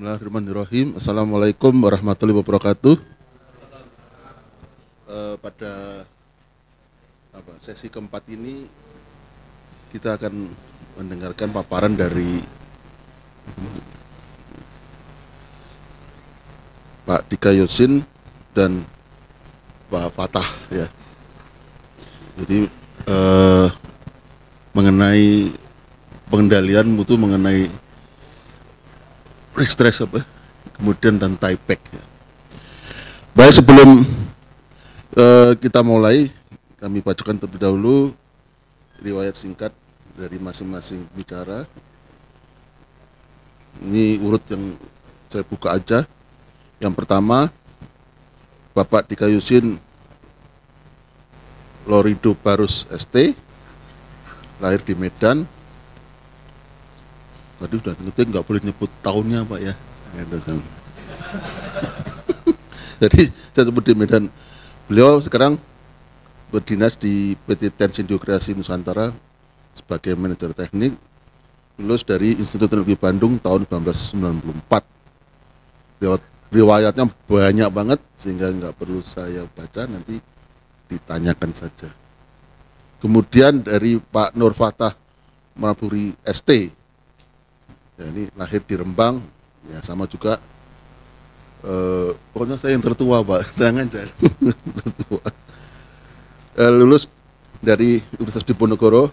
Bismillahirrahmanirrahim. Assalamualaikum warahmatullahi wabarakatuh. Pada sesi keempat ini kita akan mendengarkan paparan dari Pak Dika Yosin dan Pak Fatah ya. Jadi mengenai pengendalian mutu mengenai stress kemudian dan typek ya. Baik, sebelum kita mulai, kami bacakan terlebih dahulu riwayat singkat dari masing-masing bicara. Ini urut yang saya buka aja. Yang pertama, Bapak Dika Yosin Lorido Barus ST, lahir di Medan. Tadi udah ngetik, nggak boleh nyebut tahunnya Pak ya. Jadi saya sebut di Medan. Beliau sekarang berdinas di PT Tens Indokrasi Nusantara sebagai manajer teknik. Lulus dari Institut Teknologi Bandung tahun 1994. Riwayatnya banyak banget sehingga nggak perlu saya baca, nanti ditanyakan saja. Kemudian dari Pak Nur Fatah Maraburi ST. Ya, ini lahir di Rembang, ya sama juga. Pokoknya saya yang tertua Pak, jangan jangan. Lulus dari Universitas Diponegoro,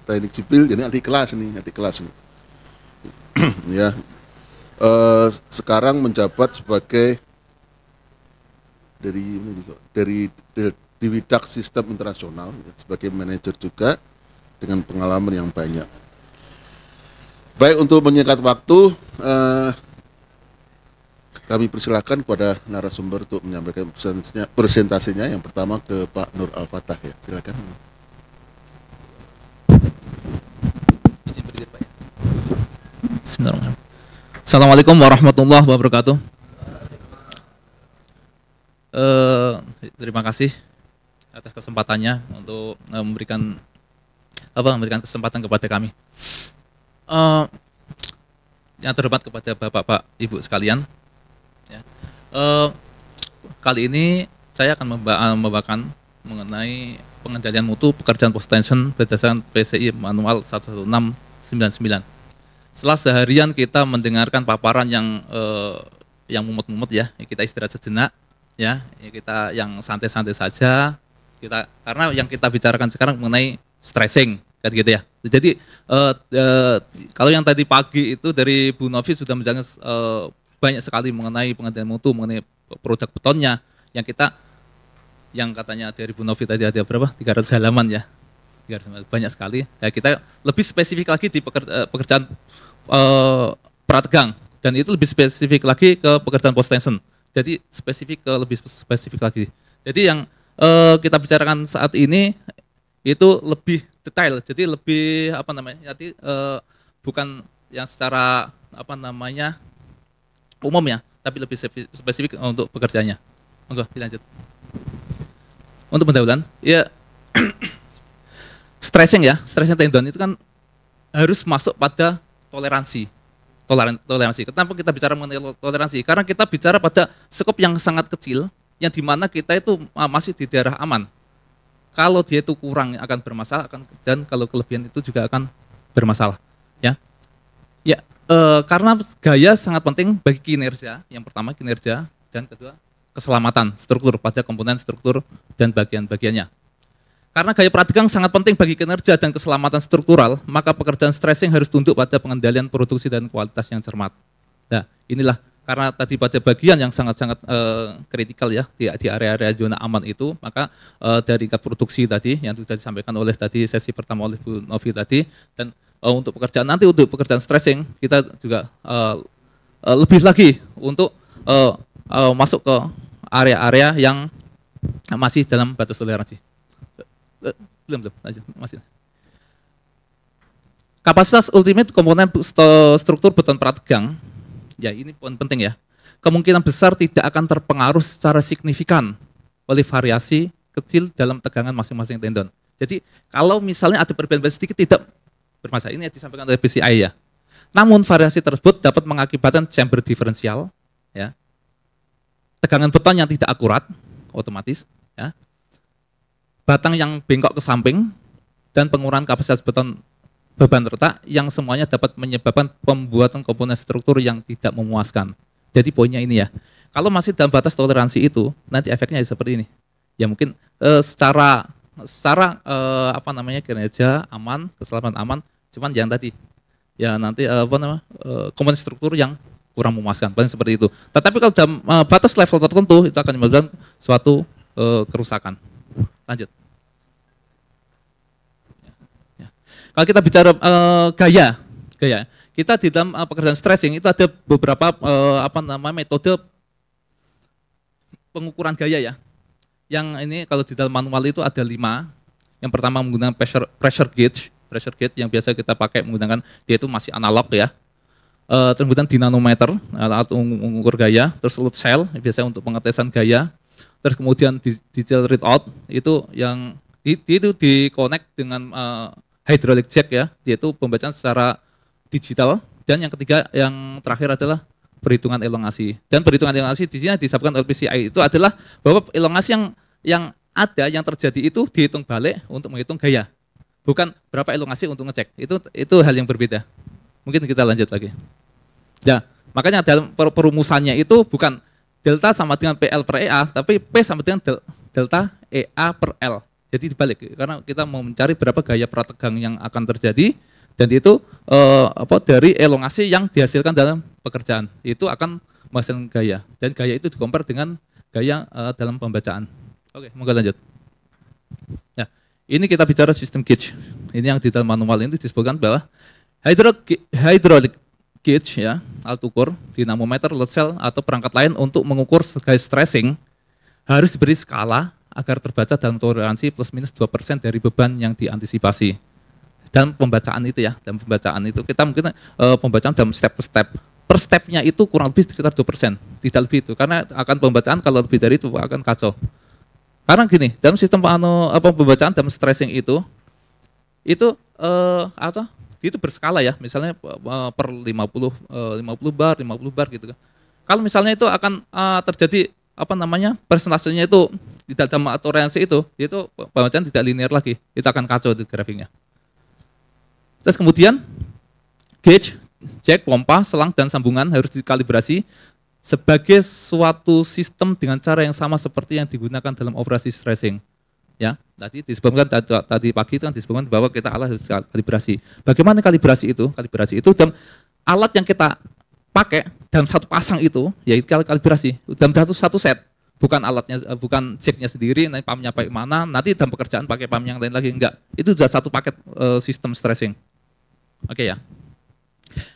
teknik sipil, jadi adik kelas nih. Ya, sekarang menjabat sebagai dari Diwidak Sistem Internasional ya, sebagai manajer juga dengan pengalaman yang banyak. Baik, untuk menyingkat waktu, kami persilakan kepada narasumber untuk menyampaikan presentasinya. Yang pertama ke Pak Nur Al-Fatah ya, silakan. Bismillahirrahmanirrahim. Assalamualaikum warahmatullahi wabarakatuh. Terima kasih atas kesempatannya untuk memberikan kesempatan kepada kami. Yang terhormat kepada Bapak-Bapak, Ibu sekalian, ya. Kali ini saya akan membawakan mengenai pengendalian mutu pekerjaan post tension berdasarkan PCI Manual 11699. Setelah seharian kita mendengarkan paparan yang mumet-mumet ya, kita istirahat sejenak ya, kita yang santai-santai saja. Karena yang kita bicarakan sekarang mengenai stressing kan gitu ya. Jadi kalau yang tadi pagi itu dari Bu Novi sudah menjelaskan banyak sekali mengenai pengendalian mutu, mengenai produk betonnya yang katanya dari Bu Novi tadi ada berapa? 300 halaman ya. 300 halaman, banyak sekali. Ya, kita lebih spesifik lagi di pekerjaan prategang, dan itu lebih spesifik lagi ke pekerjaan post tension. Jadi lebih spesifik lagi. Jadi yang kita bicarakan saat ini itu lebih detail, jadi lebih jadi bukan yang secara umum ya, tapi lebih spesifik untuk pekerjaannya. Monggo dilanjut. Untuk pendahuluan, ya stressing tendon itu kan harus masuk pada toleransi. Kenapa kita bicara mengenai toleransi? Karena kita bicara pada skop yang sangat kecil, yang dimana kita itu masih di daerah aman. Kalau dia itu kurang akan bermasalah, dan kalau kelebihan itu juga akan bermasalah. Ya, karena gaya sangat penting bagi kinerja. Yang pertama kinerja, dan kedua keselamatan struktur pada komponen struktur dan bagian-bagiannya. Karena gaya prategang sangat penting bagi kinerja dan keselamatan struktural, maka pekerjaan stressing harus tunduk pada pengendalian produksi dan kualitas yang cermat. Nah, inilah karena tadi pada bagian yang sangat-sangat kritikal ya di area-area zona aman itu, maka dari tingkat produksi tadi yang sudah disampaikan oleh tadi sesi pertama oleh Bu Novi tadi, dan untuk pekerjaan stressing kita juga lebih lagi untuk masuk ke area-area yang masih dalam batas toleransi. Belum masih. Kapasitas ultimate komponen struktur beton prategang, ya ini poin penting ya, kemungkinan besar tidak akan terpengaruh secara signifikan oleh variasi kecil dalam tegangan masing-masing tendon. Jadi kalau misalnya ada perbedaan sedikit tidak bermasalah, ini yang disampaikan oleh BCI ya. Namun variasi tersebut dapat mengakibatkan chamber diferensial, ya, tegangan beton yang tidak akurat, otomatis, ya, batang yang bengkok ke samping, dan pengurangan kapasitas beton beban retak yang semuanya dapat menyebabkan pembuatan komponen struktur yang tidak memuaskan. Jadi poinnya ini ya, kalau masih dalam batas toleransi itu, nanti efeknya seperti ini. Ya mungkin secara apa namanya kinerja aman, keselamatan aman, cuman yang tadi, ya nanti komponen struktur yang kurang memuaskan, paling seperti itu. Tetapi kalau dalam batas level tertentu itu akan menyebabkan suatu kerusakan. Lanjut. Kalau kita bicara gaya, kita di dalam pekerjaan stressing itu ada beberapa metode pengukuran gaya ya. Yang ini kalau di dalam manual itu ada 5. Yang pertama menggunakan pressure gauge yang biasa kita pakai menggunakan, dia itu masih analog ya. Terus kemudian dinamometer alat mengukur gaya, terus load cell biasanya untuk pengetesan gaya. Terus kemudian digital readout itu yang itu di-connect dengan hydraulic jack ya, yaitu pembacaan secara digital. Dan yang ketiga, yang terakhir adalah perhitungan elongasi. Dan perhitungan elongasi di sini disebutkan oleh PCI itu adalah bahwa elongasi yang ada yang terjadi itu dihitung balik untuk menghitung gaya, bukan berapa elongasi untuk ngecek. Itu hal yang berbeda. Mungkin kita lanjut lagi. Ya, makanya dalam perumusannya itu bukan delta sama dengan PL per EA, tapi P sama dengan delta EA per L. Jadi dibalik, karena kita mau mencari berapa gaya prategang yang akan terjadi, dan itu dari elongasi yang dihasilkan dalam pekerjaan, itu akan menghasilkan gaya, dan gaya itu dikompar dengan gaya dalam pembacaan. Oke, monggo lanjut. Nah, ini kita bicara sistem gauge. Ini yang di dalam manual ini disebutkan bahwa hydraulic gauge ya, alat ukur, dinamometer, load cell atau perangkat lain untuk mengukur gaya stressing harus diberi skala agar terbaca dalam toleransi plus minus 2% dari beban yang diantisipasi. Dalam pembacaan itu ya, dalam pembacaan itu kita mungkin pembacaan dalam step per step. Per stepnya itu kurang lebih sekitar 2%, tidak lebih itu. Karena akan pembacaan kalau lebih dari itu akan kacau. Karena gini, dalam sistem pembacaan dalam stressing itu berskala ya, misalnya per 50 bar gitu kan. Kalau misalnya itu akan terjadi persentasenya itu di dalam toleransi itu pembacaan tidak linear lagi, itu akan kacau itu grafiknya. Terus kemudian gauge, jack, pompa, selang dan sambungan harus dikalibrasi sebagai suatu sistem dengan cara yang sama seperti yang digunakan dalam operasi stressing. Ya, tadi disebutkan tadi pagi itu kan disebutkan bahwa kita alat harus kalibrasi. Bagaimana kalibrasi itu? Kalibrasi itu dalam alat yang kita pakai dalam satu pasang itu, yaitu kalibrasi dalam satu set. Bukan alatnya, bukan jacknya sendiri, nanti pumpnya pakai mana, nanti dalam pekerjaan pakai pump yang lain lagi, enggak. Itu sudah satu paket sistem stressing. Oke ya.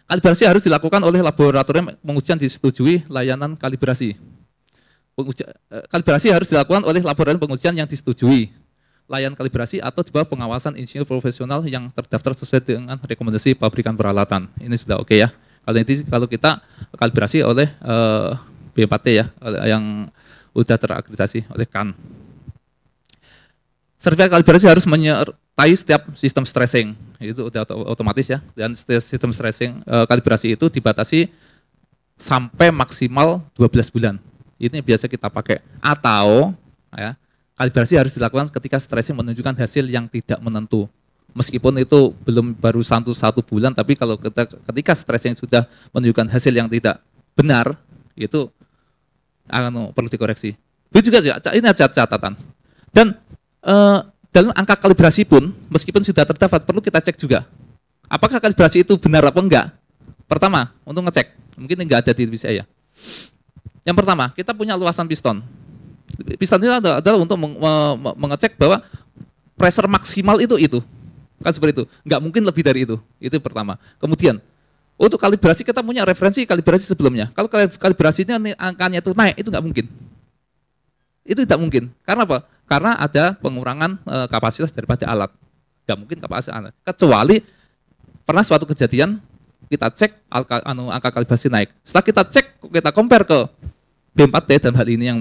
Kalibrasi harus dilakukan oleh laboratorium pengujian disetujui layanan kalibrasi. Kalibrasi harus dilakukan oleh laboratorium pengujian yang disetujui layanan kalibrasi atau di bawah pengawasan insinyur profesional yang terdaftar sesuai dengan rekomendasi pabrikan peralatan. Ini sudah oke ya. Kalau kita kalibrasi oleh B4T ya, yang sudah terakreditasi oleh CAN. Sertifikat kalibrasi harus menyertai setiap sistem stressing, itu sudah otomatis ya. Dan sistem stressing kalibrasi itu dibatasi sampai maksimal 12 bulan. Ini biasa kita pakai. Atau ya, kalibrasi harus dilakukan ketika stressing menunjukkan hasil yang tidak menentu. Meskipun itu belum baru satu bulan, tapi kalau ketika stressing sudah menunjukkan hasil yang tidak benar, itu perlu dikoreksi. Itu juga ini ada catatan. Dan dalam angka kalibrasi pun, meskipun sudah terdapat, perlu kita cek juga. Apakah kalibrasi itu benar apa enggak? Pertama, untuk ngecek, mungkin enggak ada di saya. Yang pertama, kita punya luasan piston. Piston itu adalah untuk mengecek bahwa pressure maksimal itu. Kan seperti itu. Enggak mungkin lebih dari itu. Itu pertama. Kemudian, untuk kalibrasi kita punya referensi kalibrasi sebelumnya. Kalau kalibrasinya angkanya itu naik, itu enggak mungkin. Itu tidak mungkin. Karena apa? Karena ada pengurangan kapasitas daripada alat. Nggak mungkin kapasitas alat. Kecuali pernah suatu kejadian, kita cek angka kalibrasi naik. Setelah kita cek, kita compare ke B4T dalam hal ini yang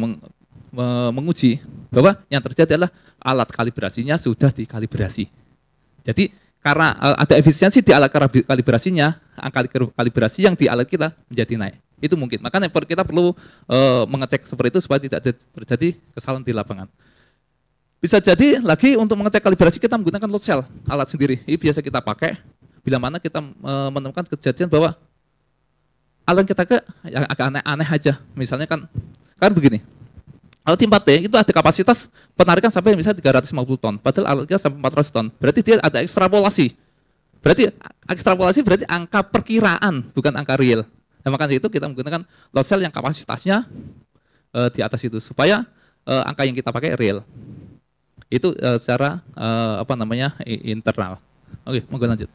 menguji bahwa yang terjadi adalah alat kalibrasinya sudah dikalibrasi. Jadi karena ada efisiensi di alat kalibrasinya, angka kalibrasi yang di alat kita menjadi naik. Itu mungkin. Makanya kita perlu mengecek seperti itu supaya tidak terjadi kesalahan di lapangan. Bisa jadi lagi untuk mengecek kalibrasi kita menggunakan load cell, alat sendiri. Ini biasa kita pakai bila mana kita menemukan kejadian bahwa alat kita yang agak aneh-aneh aja. Misalnya kan begini. Kalau tim 4T itu ada kapasitas penarikan sampai misalnya 350 ton, padahal alat kita sampai 400 ton. Berarti dia ada ekstrapolasi. Berarti angka perkiraan, bukan angka real. Nah, makanya itu kita menggunakan load cell yang kapasitasnya di atas itu supaya angka yang kita pakai real. Itu secara internal. Oke, mau lanjut.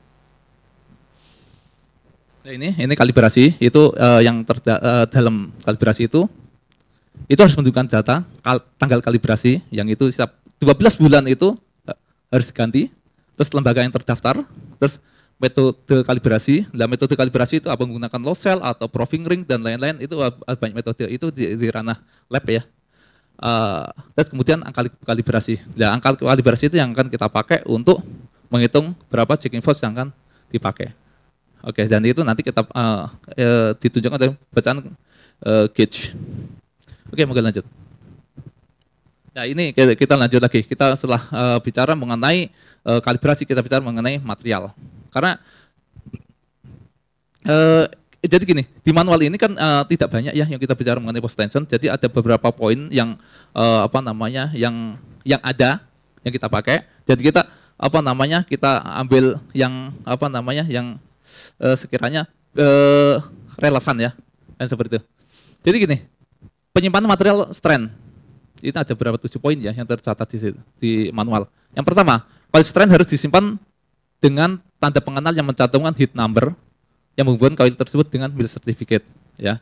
Nah, ini kalibrasi itu yang dalam kalibrasi itu harus menunjukkan data tanggal kalibrasi yang itu setiap 12 bulan itu harus diganti, terus lembaga yang terdaftar, terus metode kalibrasi. Nah, metode kalibrasi itu apa menggunakan load cell atau proving ring dan lain-lain, itu banyak metode itu di ranah lab ya. Terus kemudian angka kalibrasi. Nah, angka kalibrasi itu yang akan kita pakai untuk menghitung berapa checking force yang akan dipakai. Oke, dan itu nanti kita ditunjukkan dari bacaan gauge. Oke, mungkin lanjut. Nah, ini kita lanjut lagi. Kita setelah bicara mengenai kalibrasi, kita bicara mengenai material. Karena jadi gini, di manual ini kan tidak banyak ya yang kita bicara mengenai post tension. Jadi ada beberapa poin yang yang ada yang kita pakai. Jadi kita kita ambil yang yang sekiranya relevan ya, dan seperti itu. Jadi gini. Penyimpanan material strand, itu ada beberapa 7 poin ya yang tercatat di situ, di manual. Yang pertama, coil strand harus disimpan dengan tanda pengenal yang mencantumkan heat number yang menghubungkan coil tersebut dengan mill certificate. Ya,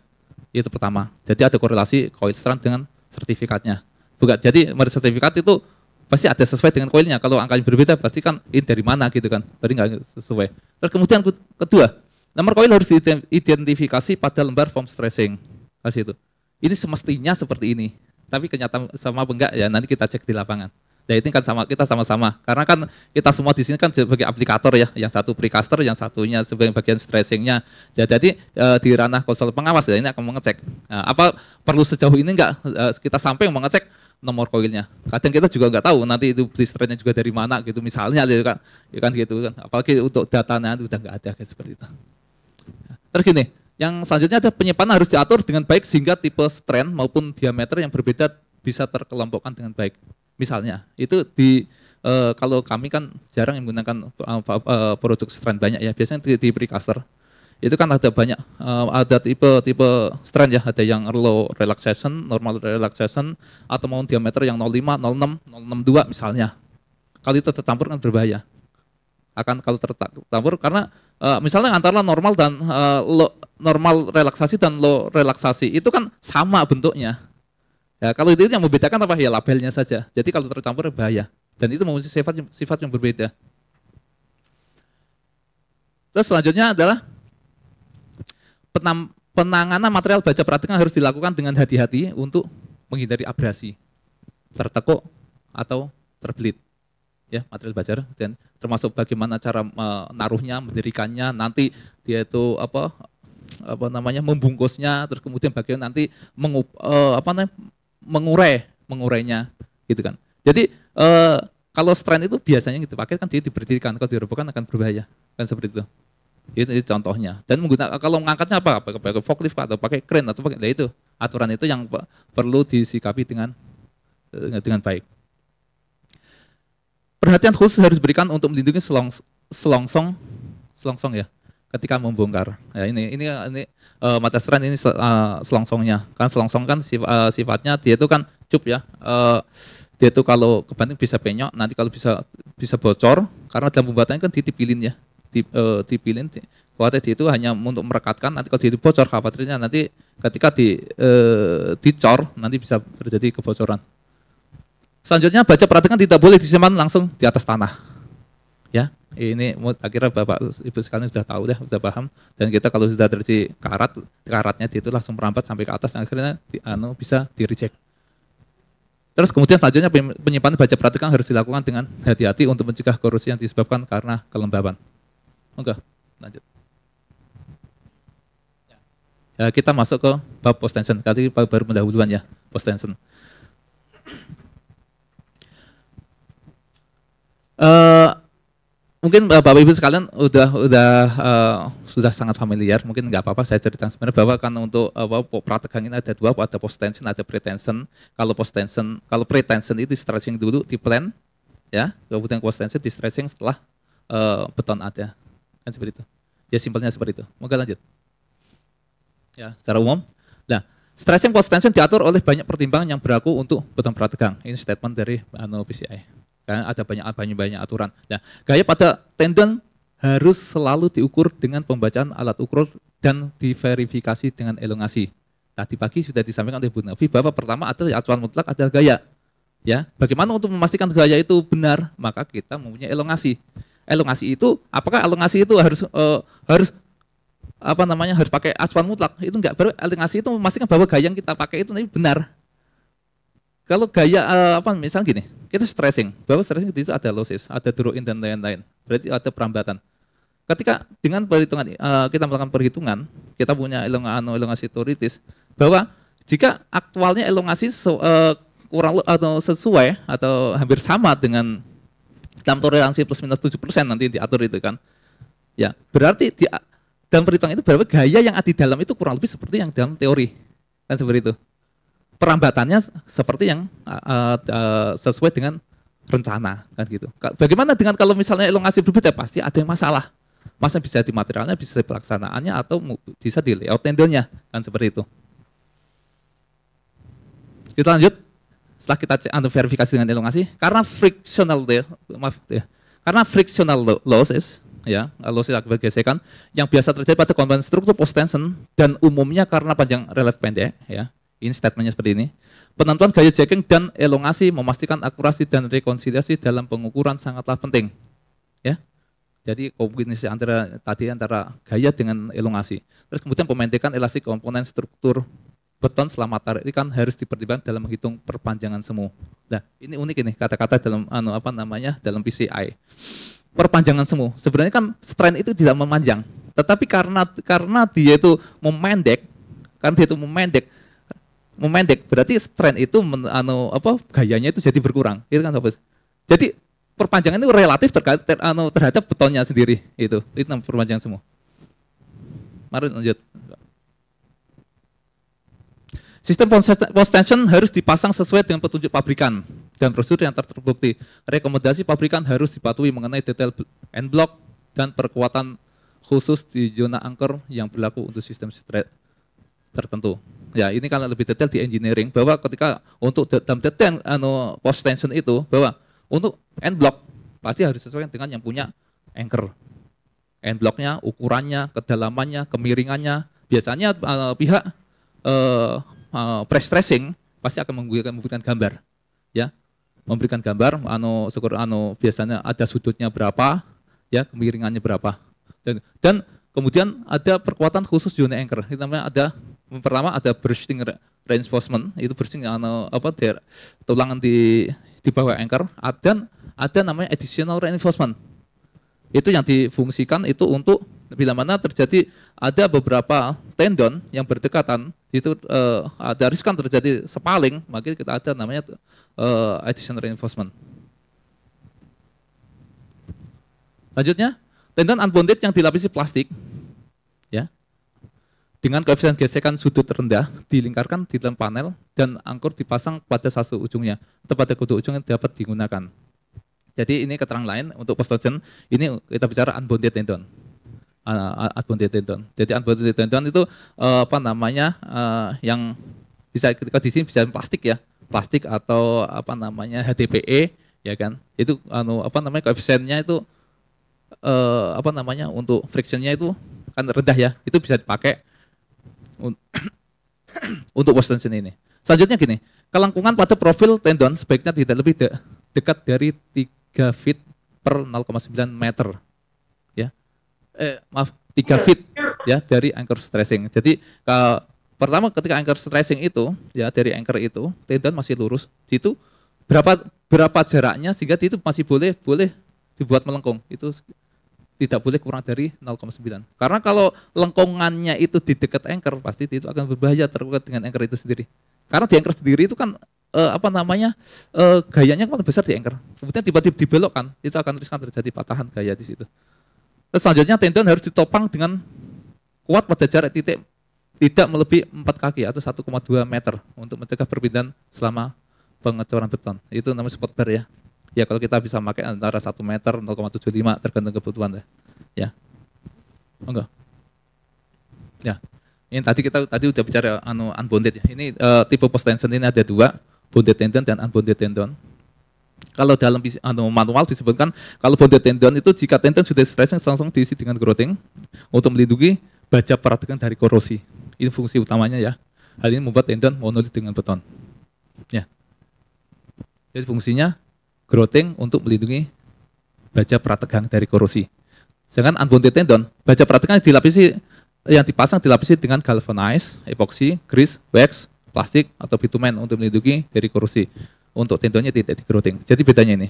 itu pertama. Jadi ada korelasi coil strand dengan sertifikatnya. Bukan, jadi mill certificate itu pasti ada sesuai dengan coilnya. Kalau angkanya berbeda, pasti kan ini dari mana gitu kan, berarti nggak sesuai. Terus kemudian kedua, nomor coil harus diidentifikasi pada lembar form stressing. Kasih itu. Ini semestinya seperti ini, tapi kenyataan sama apa enggak ya nanti kita cek di lapangan. Nah, ini kan kita sama-sama, karena kan kita semua di sini kan sebagai aplikator ya, yang satu precaster, yang satunya sebagai bagian stressingnya. Ya, jadi di ranah konsol pengawas ya ini akan mengecek. Nah, apa perlu sejauh ini enggak kita sampai mengecek nomor koilnya? Kadang kita juga enggak tahu nanti itu stressnya juga dari mana gitu misalnya ya kan gitu kan. Apalagi untuk datanya itu udah enggak ada kayak seperti itu. Terus gini. Yang selanjutnya ada penyimpanan harus diatur dengan baik sehingga tipe strand maupun diameter yang berbeda bisa terkelompokkan dengan baik. Misalnya, itu kalau kami kan jarang menggunakan produk strand banyak ya, biasanya di precaster. Itu kan ada banyak, ada tipe strand ya, ada yang low relaxation, normal relaxation, atau mau diameter yang 05, 06, 062 misalnya. Kalau itu tercampur kan berbahaya. Kalau tercampur karena misalnya antara normal dan normal relaksasi dan low relaksasi itu kan sama bentuknya. Ya, kalau itu yang membedakan apa ya labelnya saja. Jadi kalau tercampur bahaya dan itu memiliki sifat yang berbeda. Terus selanjutnya adalah penanganan material baja praktik harus dilakukan dengan hati-hati untuk menghindari abrasi, tertekuk atau terbelit. Ya, material baja dan termasuk bagaimana cara menaruhnya, mendirikannya, nanti dia itu membungkusnya, terus kemudian bagian nanti mengurainya gitu kan. Jadi kalau strand itu biasanya gitu pakai kan dia diberdirikan, kalau dirobohkan akan berbahaya kan seperti itu. Itu contohnya. Dan menggunakan kalau mengangkatnya pakai forklift atau pakai crane atau pakai itu aturan itu yang perlu disikapi dengan baik. Perhatian khusus harus diberikan untuk melindungi selongsong ya ketika membongkar. Ya, ini mata strand ini selongsongnya. Kan selongsong kan sifatnya dia itu kan cup ya. Dia itu kalau kebanting bisa penyok, nanti kalau bisa bocor karena dalam pembuatannya kan ditipilin ya. Dipilin kuatnya dia itu hanya untuk merekatkan, nanti kalau dia bocor khawatirnya nanti ketika dicor nanti bisa terjadi kebocoran. Selanjutnya baja perhatikan tidak boleh disimpan langsung di atas tanah. Ya, ini akhirnya Bapak Ibu sekalian sudah tahu ya, sudah paham. Dan kita kalau sudah terjadi karatnya dia itu langsung merambat sampai ke atas dan akhirnya bisa di reject. Terus kemudian selanjutnya penyimpanan baja prategang harus dilakukan dengan hati-hati untuk mencegah korosi yang disebabkan karena kelembaban. Oke, lanjut. Ya, kita masuk ke bab post tension. Tadi baru pendahuluan ya, post tension. Mungkin Bapak Ibu sekalian sudah sangat familiar, mungkin nggak apa-apa saya cerita sebenarnya bahwa kan untuk prategang ini ada dua, ada post tension, ada pretension. Kalau pretension itu stretching dulu di plan, ya, kemudian post tension di stretching setelah beton ada, kan seperti itu. Ya simpelnya seperti itu. Moga lanjut. Ya, secara umum. Nah, stretching post tension diatur oleh banyak pertimbangan yang berlaku untuk beton prategang. Ini statement dari PCI. Karena ada banyak aturan. Nah, gaya pada tendon harus selalu diukur dengan pembacaan alat ukur dan diverifikasi dengan elongasi. Tadi pagi sudah disampaikan oleh Bu Nafi bahwa pertama adalah acuan mutlak adalah gaya. Ya, bagaimana untuk memastikan gaya itu benar? Maka kita mempunyai elongasi. Elongasi itu, apakah elongasi itu harus harus pakai acuan mutlak? Itu enggak. Baru elongasi itu memastikan bahwa gaya yang kita pakai itu benar. Kalau gaya misalnya gini, kita stressing, bahwa stressing itu ada losses, ada draw in dan lain-lain, berarti ada perambatan. Ketika dengan perhitungan kita melakukan perhitungan, kita punya elongasi teoritis, bahwa jika aktualnya elongasi kurang atau sesuai atau hampir sama dengan dalam toleransi plus minus 7% nanti diatur itu kan, ya berarti dalam perhitungan itu bahwa gaya yang ada di dalam itu kurang lebih seperti yang dalam teori, kan seperti itu. Perambatannya seperti yang sesuai dengan rencana kan gitu. Bagaimana dengan kalau misalnya elongasi berbeda, pasti ada yang masalah. Masa bisa di materialnya, bisa di pelaksanaannya, atau bisa di layout tendonnya kan seperti itu. Kita lanjut. Setelah kita verifikasi dengan elongasi, karena frictional losses ya, losses akibat gesekan yang biasa terjadi pada komponen struktur post tension dan umumnya karena panjang relief pendek ya. Ini statementnya seperti ini. Penentuan gaya jacking dan elongasi memastikan akurasi dan rekonsiliasi dalam pengukuran sangatlah penting. Ya. Jadi kombinasi antara gaya dengan elongasi. Terus kemudian pemendekan elastik komponen struktur beton selama tarik ini kan harus dipertimbangkan dalam menghitung perpanjangan semu. Nah, ini unik ini kata-kata dalam dalam PCI. Perpanjangan semu. Sebenarnya kan strain itu tidak memanjang, tetapi karena dia itu memendek, berarti strain itu gayanya itu jadi berkurang, itu kan sobat. Jadi perpanjangan itu relatif terhadap betonnya sendiri, itu perpanjangan semua. Mari lanjut. Sistem post tension harus dipasang sesuai dengan petunjuk pabrikan dan prosedur yang terbukti. Rekomendasi pabrikan harus dipatuhi mengenai detail end block dan perkuatan khusus di zona anchor yang berlaku untuk sistem tertentu. Ya, ini kalau lebih detail di engineering, bahwa ketika untuk dalam detail post tension itu, bahwa untuk end block pasti harus sesuai dengan yang punya anchor. End blocknya, ukurannya, kedalamannya, kemiringannya. Biasanya pihak press tracing pasti akan memberikan gambar, ya, memberikan gambar. Biasanya ada sudutnya berapa, ya, kemiringannya berapa, dan kemudian ada perkuatan khusus zona anchor. Itu namanya pertama ada bursting reinforcement, itu bursting tulangan di bawah anchor, dan ada namanya additional reinforcement. Itu yang difungsikan itu untuk bila mana terjadi ada beberapa tendon yang berdekatan, itu ada riskan terjadi sepaling, maka kita ada namanya additional reinforcement. Lanjutnya, tendon unbonded yang dilapisi plastik, ya, dengan koefisien gesekan sudut rendah dilingkarkan di dalam panel dan angkor dipasang pada satu ujungnya atau pada kedua ujungnya dapat digunakan. Jadi ini keterangan lain untuk post tension. Ini kita bicara unbonded tendon. Unbonded tendon. Jadi unbonded tendon itu yang bisa ketika di sini bisa plastik ya, plastik atau HDPE ya kan. Itu koefisiennya itu untuk frictionnya itu kan rendah ya. Itu bisa dipakai untuk post tension ini. Selanjutnya gini, kelengkungan pada profil tendon sebaiknya tidak lebih dekat dari 3 feet per 0,9 meter. Ya. 3 feet ya dari anchor stressing. Jadi Pertama ketika anchor stressing itu, ya dari anchor itu, tendon masih lurus, itu berapa jaraknya sehingga itu masih boleh dibuat melengkung. Itu tidak boleh kurang dari 0,9. Karena kalau lengkungannya itu di dekat anchor, pasti itu akan berbahaya terkait dengan anchor itu sendiri. Karena di anchor sendiri itu kan gayanya paling besar di anchor. Kemudian tiba-tiba dibelokkan, itu akan riskan terjadi patahan gaya di situ. Terus selanjutnya tendon harus ditopang dengan kuat pada jarak titik tidak melebihi 4 kaki atau 1,2 meter untuk mencegah perpindahan selama pengecoran beton. Itu namanya support bar ya. Ya kalau kita bisa pakai antara 1 meter 0,75 tergantung kebutuhan ya. Enggak. Ya. Ini tadi udah bicara unbonded ya. Ini tipe post tension ini ada 2, bonded tendon dan unbonded tendon. Kalau dalam manual disebutkan kalau bonded tendon itu jika tendon sudah stressing langsung diisi dengan growting untuk melindungi baja perhatikan dari korosi. Ini fungsi utamanya ya. Hal ini membuat tendon monolit dengan beton. Ya. Jadi fungsinya growting untuk melindungi baja prategang dari korosi. Sedangkan unbonded tendon, baja prategang yang dipasang dilapisi dengan galvanize, epoxy, grease, wax, plastik atau bitumen untuk melindungi dari korosi. Untuk tendonnya tidak di-growting. Jadi bedanya ini.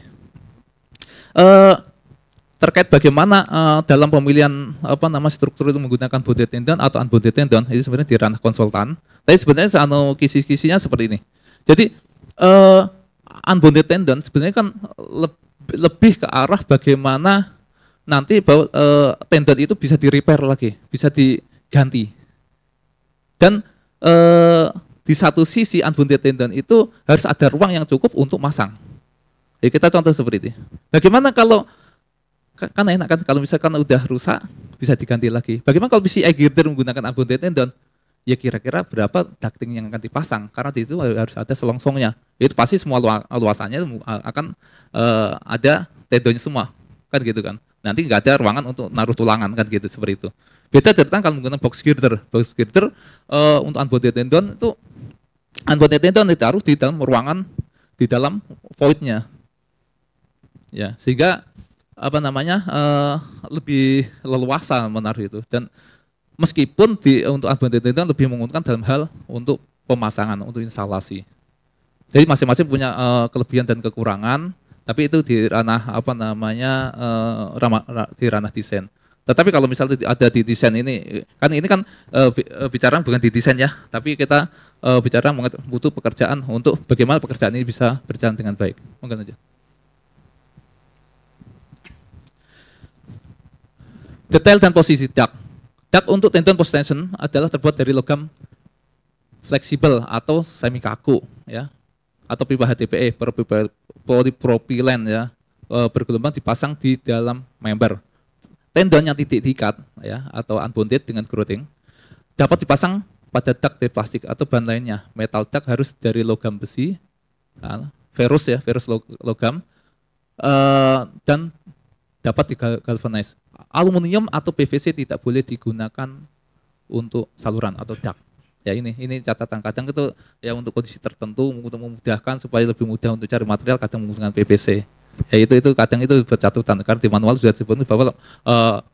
Terkait bagaimana dalam pemilihan struktur itu menggunakan bonded tendon atau unbonded tendon, itu sebenarnya di ranah konsultan. Tapi sebenarnya kisi-kisinya seperti ini. Jadi unbonded tendon sebenarnya kan lebih ke arah bagaimana nanti bahwa tendon itu bisa di-repair lagi, bisa diganti. Dan di satu sisi unbonded tendon itu harus ada ruang yang cukup untuk masang. Jadi kita contoh seperti ini. Bagaimana kalau kan enak kan kalau misalkan udah rusak bisa diganti lagi. Bagaimana kalau PCI girder menggunakan unbonded tendon? Ya kira-kira berapa ducting yang akan dipasang karena di itu harus ada selongsongnya. Itu pasti semua luasannya akan ada tendonnya semua kan gitu kan. Nanti nggak ada ruangan untuk naruh tulangan kan gitu seperti itu. Beda cerita kalau menggunakan box girder. Box girder untuk unbonded tendon itu unbonded tendon ditaruh di dalam ruangan di dalam voidnya. Ya, sehingga lebih leluasa menaruh itu dan meskipun untuk unbonded tendon lebih menguntungkan dalam hal untuk pemasangan, untuk instalasi. Jadi masing-masing punya kelebihan dan kekurangan, tapi itu di ranah di ranah desain. Tetapi kalau misalnya ada di desain ini kan bicara bukan di desain ya, tapi kita bicara butuh pekerjaan untuk bagaimana pekerjaan ini bisa berjalan dengan baik. Mungkin aja. Detail dan posisi duct. Duct untuk tendon post tension adalah terbuat dari logam fleksibel atau semi kaku ya, atau pipa HDPE polipropilen ya, bergelombang dipasang di dalam member. Tendon yang tidak diikat ya atau unbonded dengan growting dapat dipasang pada duct dari plastik atau bahan lainnya. Metal duct harus dari logam besi, ferrous logam, dan dapat digalvanize. Aluminium atau PVC tidak boleh digunakan untuk saluran atau duct. Ya ini catatan, kadang itu ya untuk kondisi tertentu untuk memudahkan supaya lebih mudah untuk cari material kadang menggunakan PVC. Ya itu kadang itu bercatutan karena di manual sudah disebutkan bahwa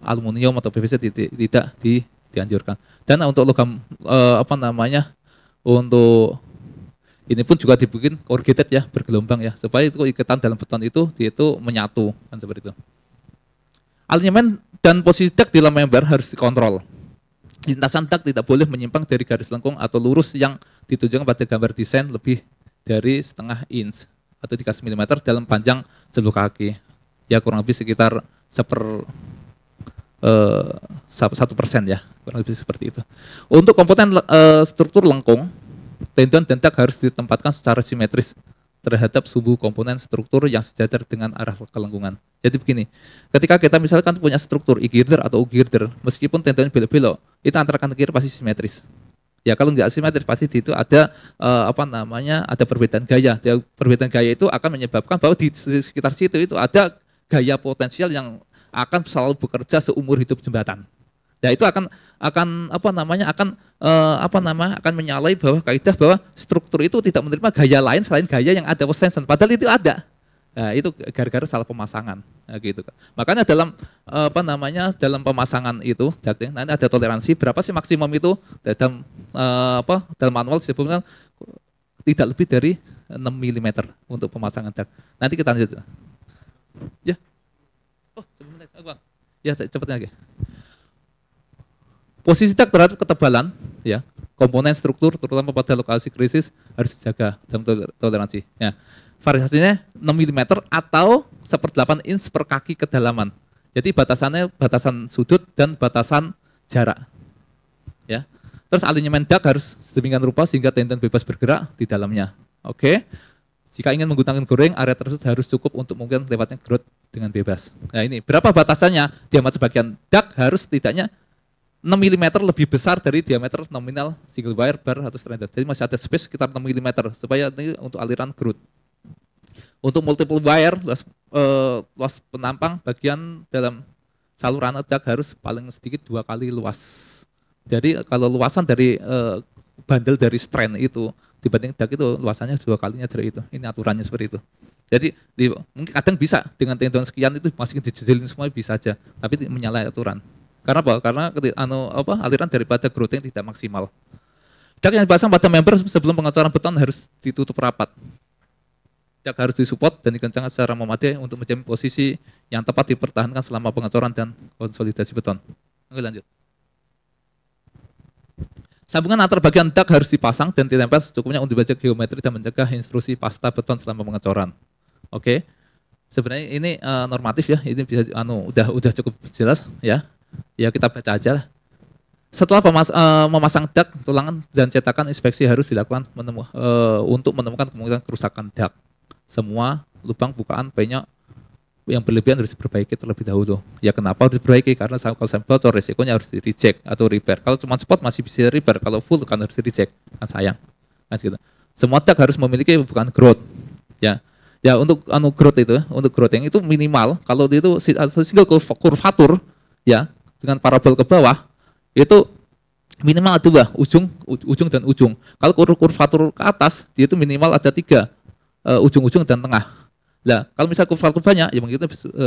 aluminium atau PVC tidak dianjurkan. Dan untuk logam untuk ini pun juga dibikin corrugated ya, bergelombang ya, supaya itu ikatan dalam beton itu menyatu kan seperti itu. Alignment dan posisi duct di dalam member harus dikontrol. Lintasan duct tidak boleh menyimpang dari garis lengkung atau lurus yang ditunjukkan pada gambar desain lebih dari setengah inch atau 3 mm dalam panjang seluruh kaki. Ya kurang lebih sekitar 1% ya, kurang lebih seperti itu. Untuk komponen struktur lengkung, tendon dan duct harus ditempatkan secara simetris terhadap subuh komponen struktur yang sejajar dengan arah kelengkungan. Jadi begini, ketika kita misalkan punya struktur I-girder atau U-girder, meskipun tendonnya belok-belok, itu antara kanan kiri pasti simetris. Ya kalau nggak simetris pasti itu ada ada perbedaan gaya. Perbedaan gaya itu akan menyebabkan bahwa di sekitar situ itu ada gaya potensial yang akan selalu bekerja seumur hidup jembatan. Nah itu akan menyalahi bahwa kaidah bahwa struktur itu tidak menerima gaya lain selain gaya yang ada post tension. Padahal itu ada. Nah, itu gara-gara salah pemasangan, nah, gitu. Makanya dalam dalam pemasangan itu, nanti ada toleransi berapa sih maksimum itu dalam dalam manual disebutkan tidak lebih dari 6 mm untuk pemasangan dak. Nanti kita lanjut. Ya. Oh, sebentar, Bang. Ya, cepatnya lagi. Posisi dak terhadap ketebalan, ya, komponen struktur terutama pada lokasi krisis harus dijaga dalam toleransi. Ya. Variasinya 6 mm atau 1/8 inch per kaki kedalaman. Jadi batasannya batasan sudut dan batasan jarak. Ya. Terus alinyemen dak harus sedemikian rupa sehingga tendon bebas bergerak di dalamnya. Oke. Jika ingin menggunakan goreng, area tersebut harus cukup untuk mungkin lewatnya growth dengan bebas. Nah ini berapa batasannya? Diameter bagian dak harus setidaknya 6 mm lebih besar dari diameter nominal single wire bar atau stranded. Jadi masih ada space sekitar 6 mm supaya ini untuk aliran growth. Untuk multiple wire, luas penampang bagian dalam saluran dak harus paling sedikit 2 kali luas. Jadi kalau luasan dari bandel dari strand itu dibanding dak itu luasannya 2 kalinya dari itu. Ini aturannya seperti itu. Jadi mungkin kadang bisa dengan tendon sekian itu masih dijejelin semua bisa aja, tapi menyalahi aturan. Karena apa? Karena aliran daripada growthing tidak maksimal. Dak yang dipasang pada member sebelum pengecoran beton harus ditutup rapat. Dak harus disupport dan dikencangkan secara memadai untuk menjamin posisi yang tepat dipertahankan selama pengecoran dan konsolidasi beton. Oke, lanjut. Sambungan antar bagian dak harus dipasang dan ditempel secukupnya untuk dibaca geometri dan mencegah instruksi pasta beton selama pengecoran. Oke. Sebenarnya ini normatif ya, ini bisa udah cukup jelas ya. Ya kita baca aja lah. Setelah memasang dak, tulangan dan cetakan inspeksi harus dilakukan untuk menemukan kemungkinan kerusakan dak. Semua lubang bukaan penyok yang berlebihan harus diperbaiki terlebih dahulu. Ya kenapa harus diperbaiki? Karena kalau sampai bocor resikonya harus di reject atau repair. Kalau cuma spot masih bisa repair, kalau full kan harus di reject, kan sayang. Kan gitu. Semua dak harus memiliki bukaan growth. Ya. Ya untuk growth itu, untuk growthing itu minimal kalau itu single kurvatur ya dengan parabol ke bawah itu minimal ada 2 ujung dan ujung. Kalau kurvatur ke atas dia itu minimal ada 3 ujung-ujung dan tengah. Nah, kalau misalnya kurvatur banyak, ya begitu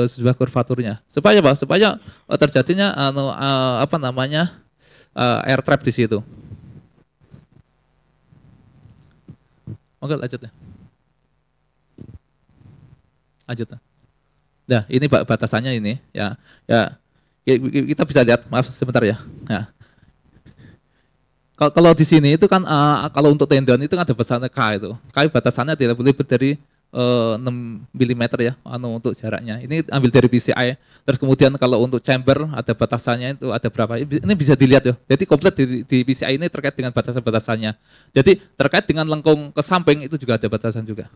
sebuah kurvaturnya. Supaya apa? Supaya terjadinya air trap di situ. Oke, lanjut ya. Lanjut. Nah, ini batasannya ini ya. Ya, kita bisa lihat, maaf sebentar ya. Ya. Kalau di sini itu kan kalau untuk tendon itu kan ada batasannya K itu. K batasannya tidak boleh lebih dari 6 mm ya untuk jaraknya. Ini ambil dari PCI. Terus kemudian kalau untuk chamber ada batasannya itu ada berapa. Ini bisa dilihat ya. Jadi komplit di PCI ini terkait dengan batasan-batasannya. Jadi terkait dengan lengkung ke samping itu juga ada batasan juga.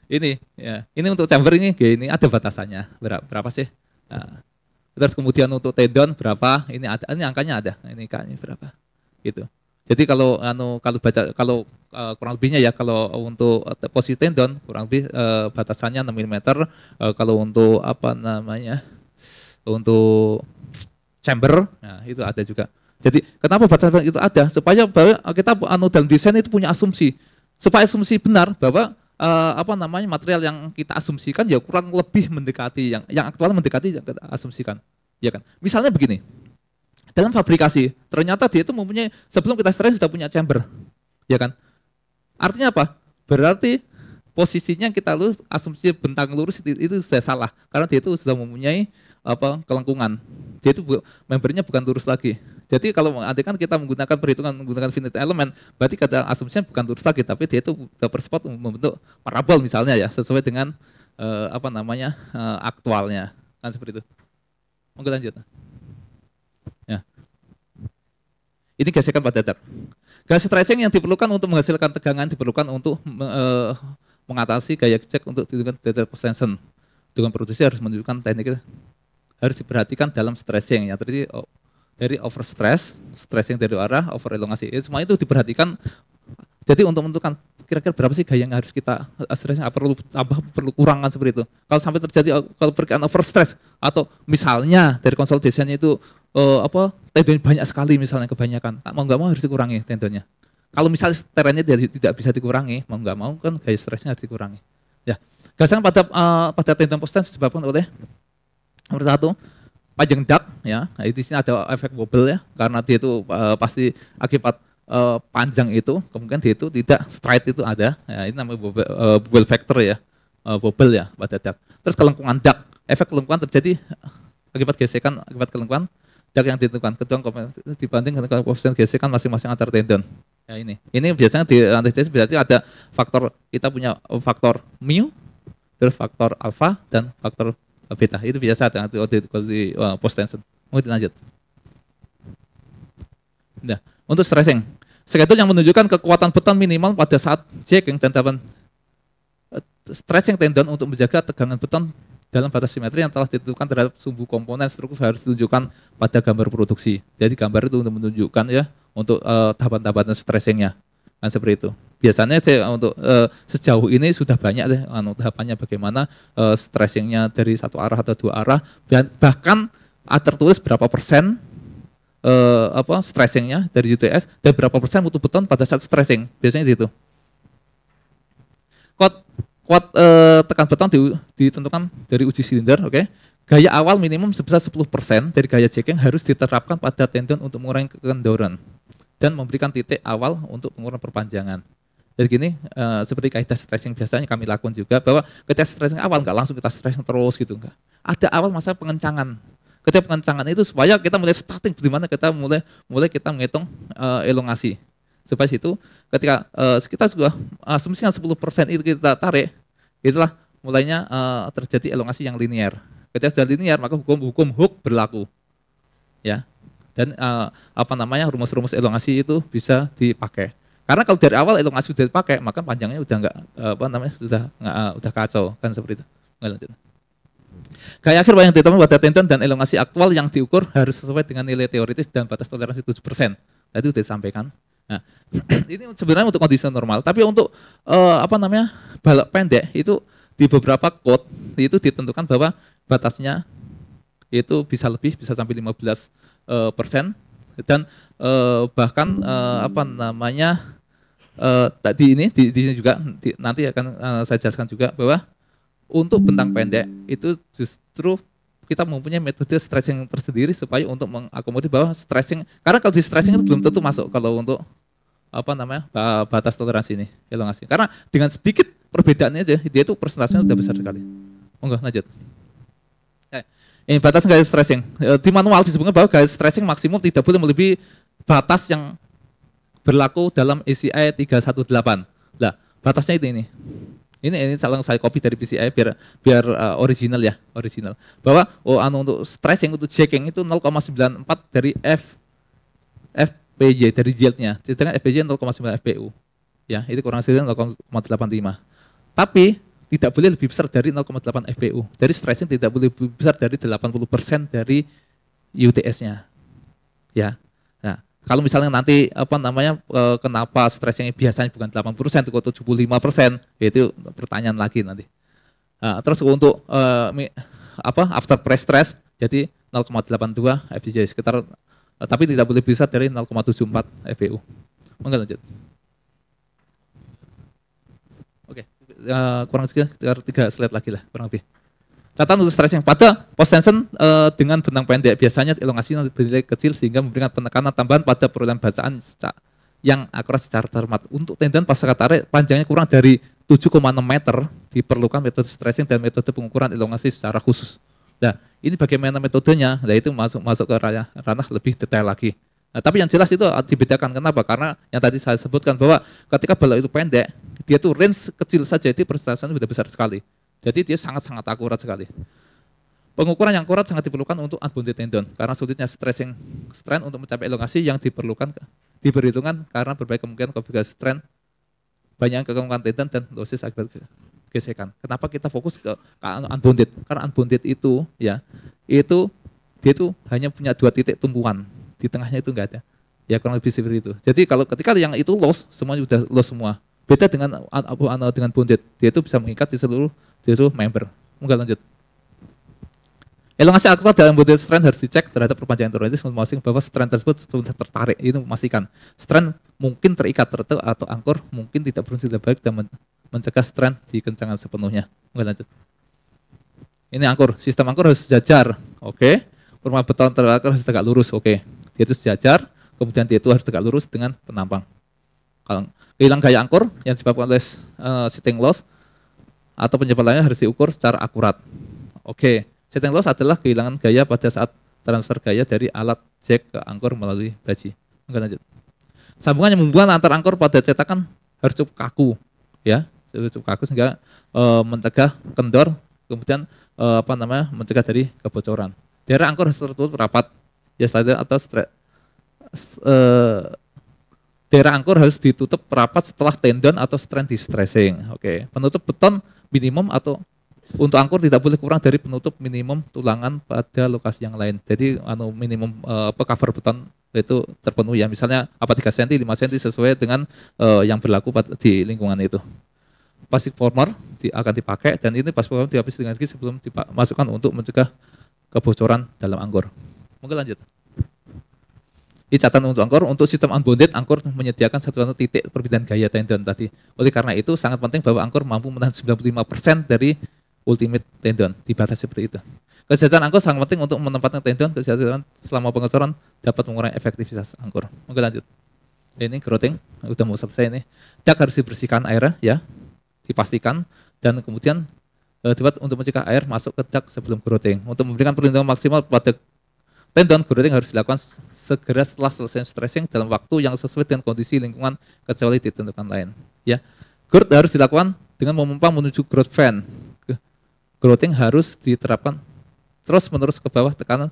Ini ya. Ini untuk chamber ini ada batasannya. Berapa sih? Nah. Terus kemudian untuk tendon berapa? Ini ada, ini angkanya ada. Ini K-nya berapa? Gitu. Jadi kalau kurang lebihnya ya kalau untuk posisi tendon kurang lebih batasannya 6 mm. Kalau untuk untuk chamber, nah itu ada juga. Jadi kenapa batasan itu ada? Supaya kita dalam desain itu punya asumsi. Supaya asumsi benar bahwa material yang kita asumsikan ya kurang lebih mendekati yang aktual mendekati yang kita asumsikan, ya kan? Misalnya begini, dalam fabrikasi ternyata dia itu mempunyai sebelum kita stres sudah punya chamber, ya kan? Artinya apa? Berarti posisinya kita asumsi bentang lurus itu sudah salah karena dia itu sudah mempunyai kelengkungan. Dia itu membernya bukan lurus lagi. Jadi kalau nanti kan kita menggunakan finite element, berarti kata asumsinya bukan lurus lagi, tapi dia itu berspot membentuk parabol misalnya ya, sesuai dengan aktualnya, kan seperti itu. Monggo lanjut. Ya. Ini gesekan pada dak. Gas stressing yang diperlukan untuk menghasilkan tegangan diperlukan untuk mengatasi gaya cek untuk ditunjukkan data tension. Dengan produksi harus menunjukkan teknik itu harus diperhatikan dalam stressing yang terdiri dari overstress, stressing dari arah, over elongasi, semua itu diperhatikan. Jadi untuk menentukan kira-kira berapa sih gaya yang harus kita stressing, perlu tambah, perlu kurangan seperti itu. Kalau sampai terjadi kalau berkaitan overstress atau misalnya dari konsolidasinya itu tendonnya banyak sekali misalnya kebanyakan, mau nggak mau harus dikurangi tendonnya. Kalau misalnya terennya tidak bisa dikurangi, mau nggak mau kan gaya stresnya harus dikurangi. Ya, gasan pada tendon post tension disebabkan oleh nomor satu panjang duct ya. Nah, di sini ada efek wobble ya, karena dia itu pasti akibat panjang itu, kemudian dia itu tidak straight itu ada. Ya, ini namanya wobble factor ya, wobble ya pada duct. Terus kelengkungan duct, efek kelengkungan terjadi akibat gesekan, akibat kelengkungan duct yang ditentukan kedua dibanding dengan koefisien gesekan masing-masing antar tendon. Ya ini biasanya di antithesis berarti ada faktor, kita punya faktor mu, terus faktor alfa dan faktor beta. Itu biasa ada di post tension. Mau dilanjut. Nah, untuk stressing, schedule yang menunjukkan kekuatan beton minimal pada saat jacking dan tahapan stressing tendon untuk menjaga tegangan beton dalam batas simetri yang telah ditentukan terhadap sumbu komponen struktur harus ditunjukkan pada gambar produksi. Jadi gambar itu untuk menunjukkan ya untuk tahapan-tahapan stressingnya kan seperti itu. Biasanya untuk sejauh ini sudah banyak deh tahapannya bagaimana stressingnya dari satu arah atau dua arah, dan bahkan tertulis berapa persen stressingnya dari UTS dan berapa persen mutu beton pada saat stressing. Biasanya gitu. Kuat tekan beton ditentukan dari uji silinder, oke. Gaya awal minimum sebesar 10% dari gaya jacking harus diterapkan pada tendon untuk mengurangi kendoran dan memberikan titik awal untuk pengurangan perpanjangan. Jadi gini, seperti kaidah stretching biasanya kami lakukan juga, bahwa ketika stretching awal nggak langsung kita stretching terus gitu, enggak. Ada awal masa pengencangan. Ketika pengencangan itu supaya kita mulai starting di mana kita mulai kita menghitung elongasi. Supaya situ ketika kita juga asumsikan 10% itu kita tarik, itulah mulainya terjadi elongasi yang linear. Ketika sudah linear maka hukum Hooke berlaku. Ya. Dan rumus-rumus elongasi itu bisa dipakai. Karena kalau dari awal elongasi sudah dipakai, maka panjangnya udah udah kacau kan seperti itu. Nggak lanjut. Gaya akhir yang ditemukan pada tendon dan elongasi aktual yang diukur harus sesuai dengan nilai teoritis dan batas toleransi 7%. Tadi sudah disampaikan. Nah, ini sebenarnya untuk kondisi normal, tapi untuk balap pendek itu di beberapa code itu ditentukan bahwa batasnya itu bisa lebih, bisa sampai 15%, dan bahkan di sini juga nanti akan saya jelaskan juga bahwa untuk bentang pendek itu justru kita mempunyai metode stretching tersendiri supaya untuk mengakomodir bahwa stretching, karena kalau di stretching itu belum tentu masuk kalau untuk batas toleransi ini elongasi, karena dengan sedikit perbedaannya aja dia itu persentasenya sudah besar sekali. Monggo lanjut. Ini batas gaya stretching. Di manual disebutkan bahwa gaya stretching maksimum tidak boleh melebihi batas yang berlaku dalam ACI 318. Nah, batasnya itu ini. Ini saya copy dari PCI biar original ya, original. Bahwa untuk stretching, untuk jacking itu 0,94 dari FPJ dari yieldnya. Sedangkan FPJ 0,9 FPU. Ya, itu kurang lebih 0,85. Tapi tidak boleh lebih besar dari 0,8 FPU. Dari stretching tidak boleh lebih besar dari 80% dari UTS-nya. Ya. Nah, kalau misalnya nanti kenapa stretching biasanya bukan 80% atau 75%, itu pertanyaan lagi nanti. Terus untuk after press stress jadi 0,82 FPJ sekitar, tapi tidak boleh besar dari 0,74 FPU. Monggo lanjut. Oke. Kurang sekitar 3 slide lagi lah kurang lebih. Catatan untuk stretching pada post tension dengan benang pendek biasanya elongasi bernilai kecil sehingga memberikan penekanan tambahan pada perolehan bacaan yang akurat secara cermat. Untuk tendon pasca tarik panjangnya kurang dari 7,6 meter diperlukan metode stretching dan metode pengukuran elongasi secara khusus. Nah, ini bagaimana metodenya? Nah, itu masuk ke ranah lebih detail lagi. Nah, tapi yang jelas itu dibedakan. Kenapa? Karena yang tadi saya sebutkan bahwa ketika bola itu pendek, dia tuh range kecil saja itu presentasinya sudah besar sekali. Jadi dia sangat-sangat akurat sekali. Pengukuran yang akurat sangat diperlukan untuk unbounded tendon karena sulitnya stretching strength untuk mencapai elongasi yang diperhitungkan karena berbagai kemungkinan konfigurasi strength, banyak kekemungkinan tendon dan dosis akibat gesekan. Kenapa kita fokus ke unbounded? Karena unbounded itu ya, dia itu hanya punya 2 titik tumpuan. Di tengahnya itu enggak ada. Ya kurang lebih seperti itu. Jadi kalau ketika yang itu loss, semuanya sudah loss semua. Beda dengan bonded, dia itu bisa mengikat di seluruh member. Mungkin lanjut. Elongasi aktor dalam body strand harus dicek terhadap perpanjangan teoritis untuk memastikan bahwa strand tersebut sebelum tertarik. Itu memastikan strand mungkin terikat tertentu atau angkor mungkin tidak berfungsi dengan baik dan mencegah strand dikencangkan sepenuhnya. Oke, lanjut. Ini angkor, sistem angkor harus sejajar. Oke. Rumah beton terbakar harus tegak lurus. Oke. Dia itu sejajar, kemudian dia itu harus tegak lurus dengan penampang. Kalau hilang gaya angkor yang disebabkan oleh setting loss atau penyebab lainnya harus diukur secara akurat. Oke. Setting loss adalah kehilangan gaya pada saat transfer gaya dari alat jack ke angkor melalui baji. Oke, lanjut. Sambungan yang menghubungkan antar angkor pada cetakan harus cukup kaku, ya, cukup kaku sehingga mencegah kendor, kemudian mencegah dari kebocoran. Daerah angkor harus tertutup rapat, ya, atau daerah angkor harus ditutup rapat setelah tendon atau strand distressing. Oke, penutup beton minimum atau untuk angkor tidak boleh kurang dari penutup minimum tulangan pada lokasi yang lain. Jadi minimum cover beton itu terpenuhi, ya, misalnya 3 cm, 5 cm sesuai dengan yang berlaku di lingkungan itu. Plastik former akan dipakai dan ini plastik former dihapus dengan gigi sebelum dimasukkan untuk mencegah kebocoran dalam angkor. Mungkin lanjut. Ini catatan untuk angkor, untuk sistem unbounded, angkor menyediakan satu titik perbedaan gaya tendon tadi. Oleh karena itu sangat penting bahwa angkor mampu menahan 95% dari ultimate tendon, dibatasi seperti itu. Kesejahteraan angkor sangat penting untuk menempatkan tendon. Kesejahteraan selama pengecoran dapat mengurangi efektivitas angkor. Mungkin lanjut. Ini growting, udah mau selesai ini. Dak harus dibersihkan airnya, ya, dipastikan, dan kemudian dibuat untuk mencegah air masuk ke dak sebelum growting. Untuk memberikan perlindungan maksimal pada tendon, growting harus dilakukan segera setelah selesai stressing dalam waktu yang sesuai dengan kondisi lingkungan kecuali ditentukan lain. Ya, growth harus dilakukan dengan memompa menuju growth fan. Growting harus diterapkan terus-menerus ke bawah tekanan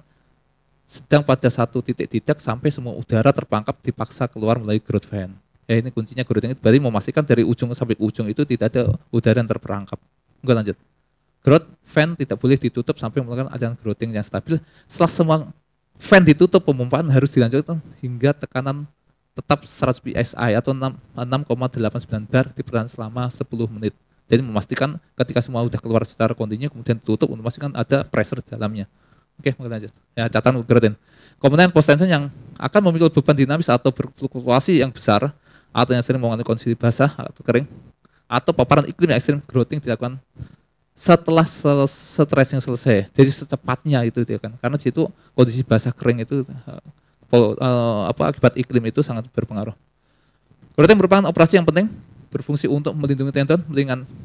sedang pada satu titik tidak sampai semua udara terperangkap dipaksa keluar melalui growth fan. Ya, ini kuncinya growting itu berarti memastikan dari ujung sampai ujung itu tidak ada udara yang terperangkap. Enggak, lanjut. Growth fan tidak boleh ditutup sampai melakukan aliran growting yang stabil. Setelah semua fan ditutup, pemompaan harus dilanjutkan hingga tekanan tetap 100 psi atau 6,89 bar dipertahan selama 10 menit. Jadi memastikan ketika semua sudah keluar secara kontinu kemudian ditutup untuk memastikan ada pressure di dalamnya. Oke, mungkin lanjut. Ya, catatan growting. Komponen post tension yang akan memiliki beban dinamis atau berfluktuasi yang besar atau yang sering mengalami kondisi basah atau kering atau paparan iklim yang ekstrim, growting dilakukan setelah stressing selesai. Jadi secepatnya itu dia kan. Karena di situ kondisi basah kering itu akibat iklim itu sangat berpengaruh. Growting merupakan operasi yang penting, berfungsi untuk melindungi tendon,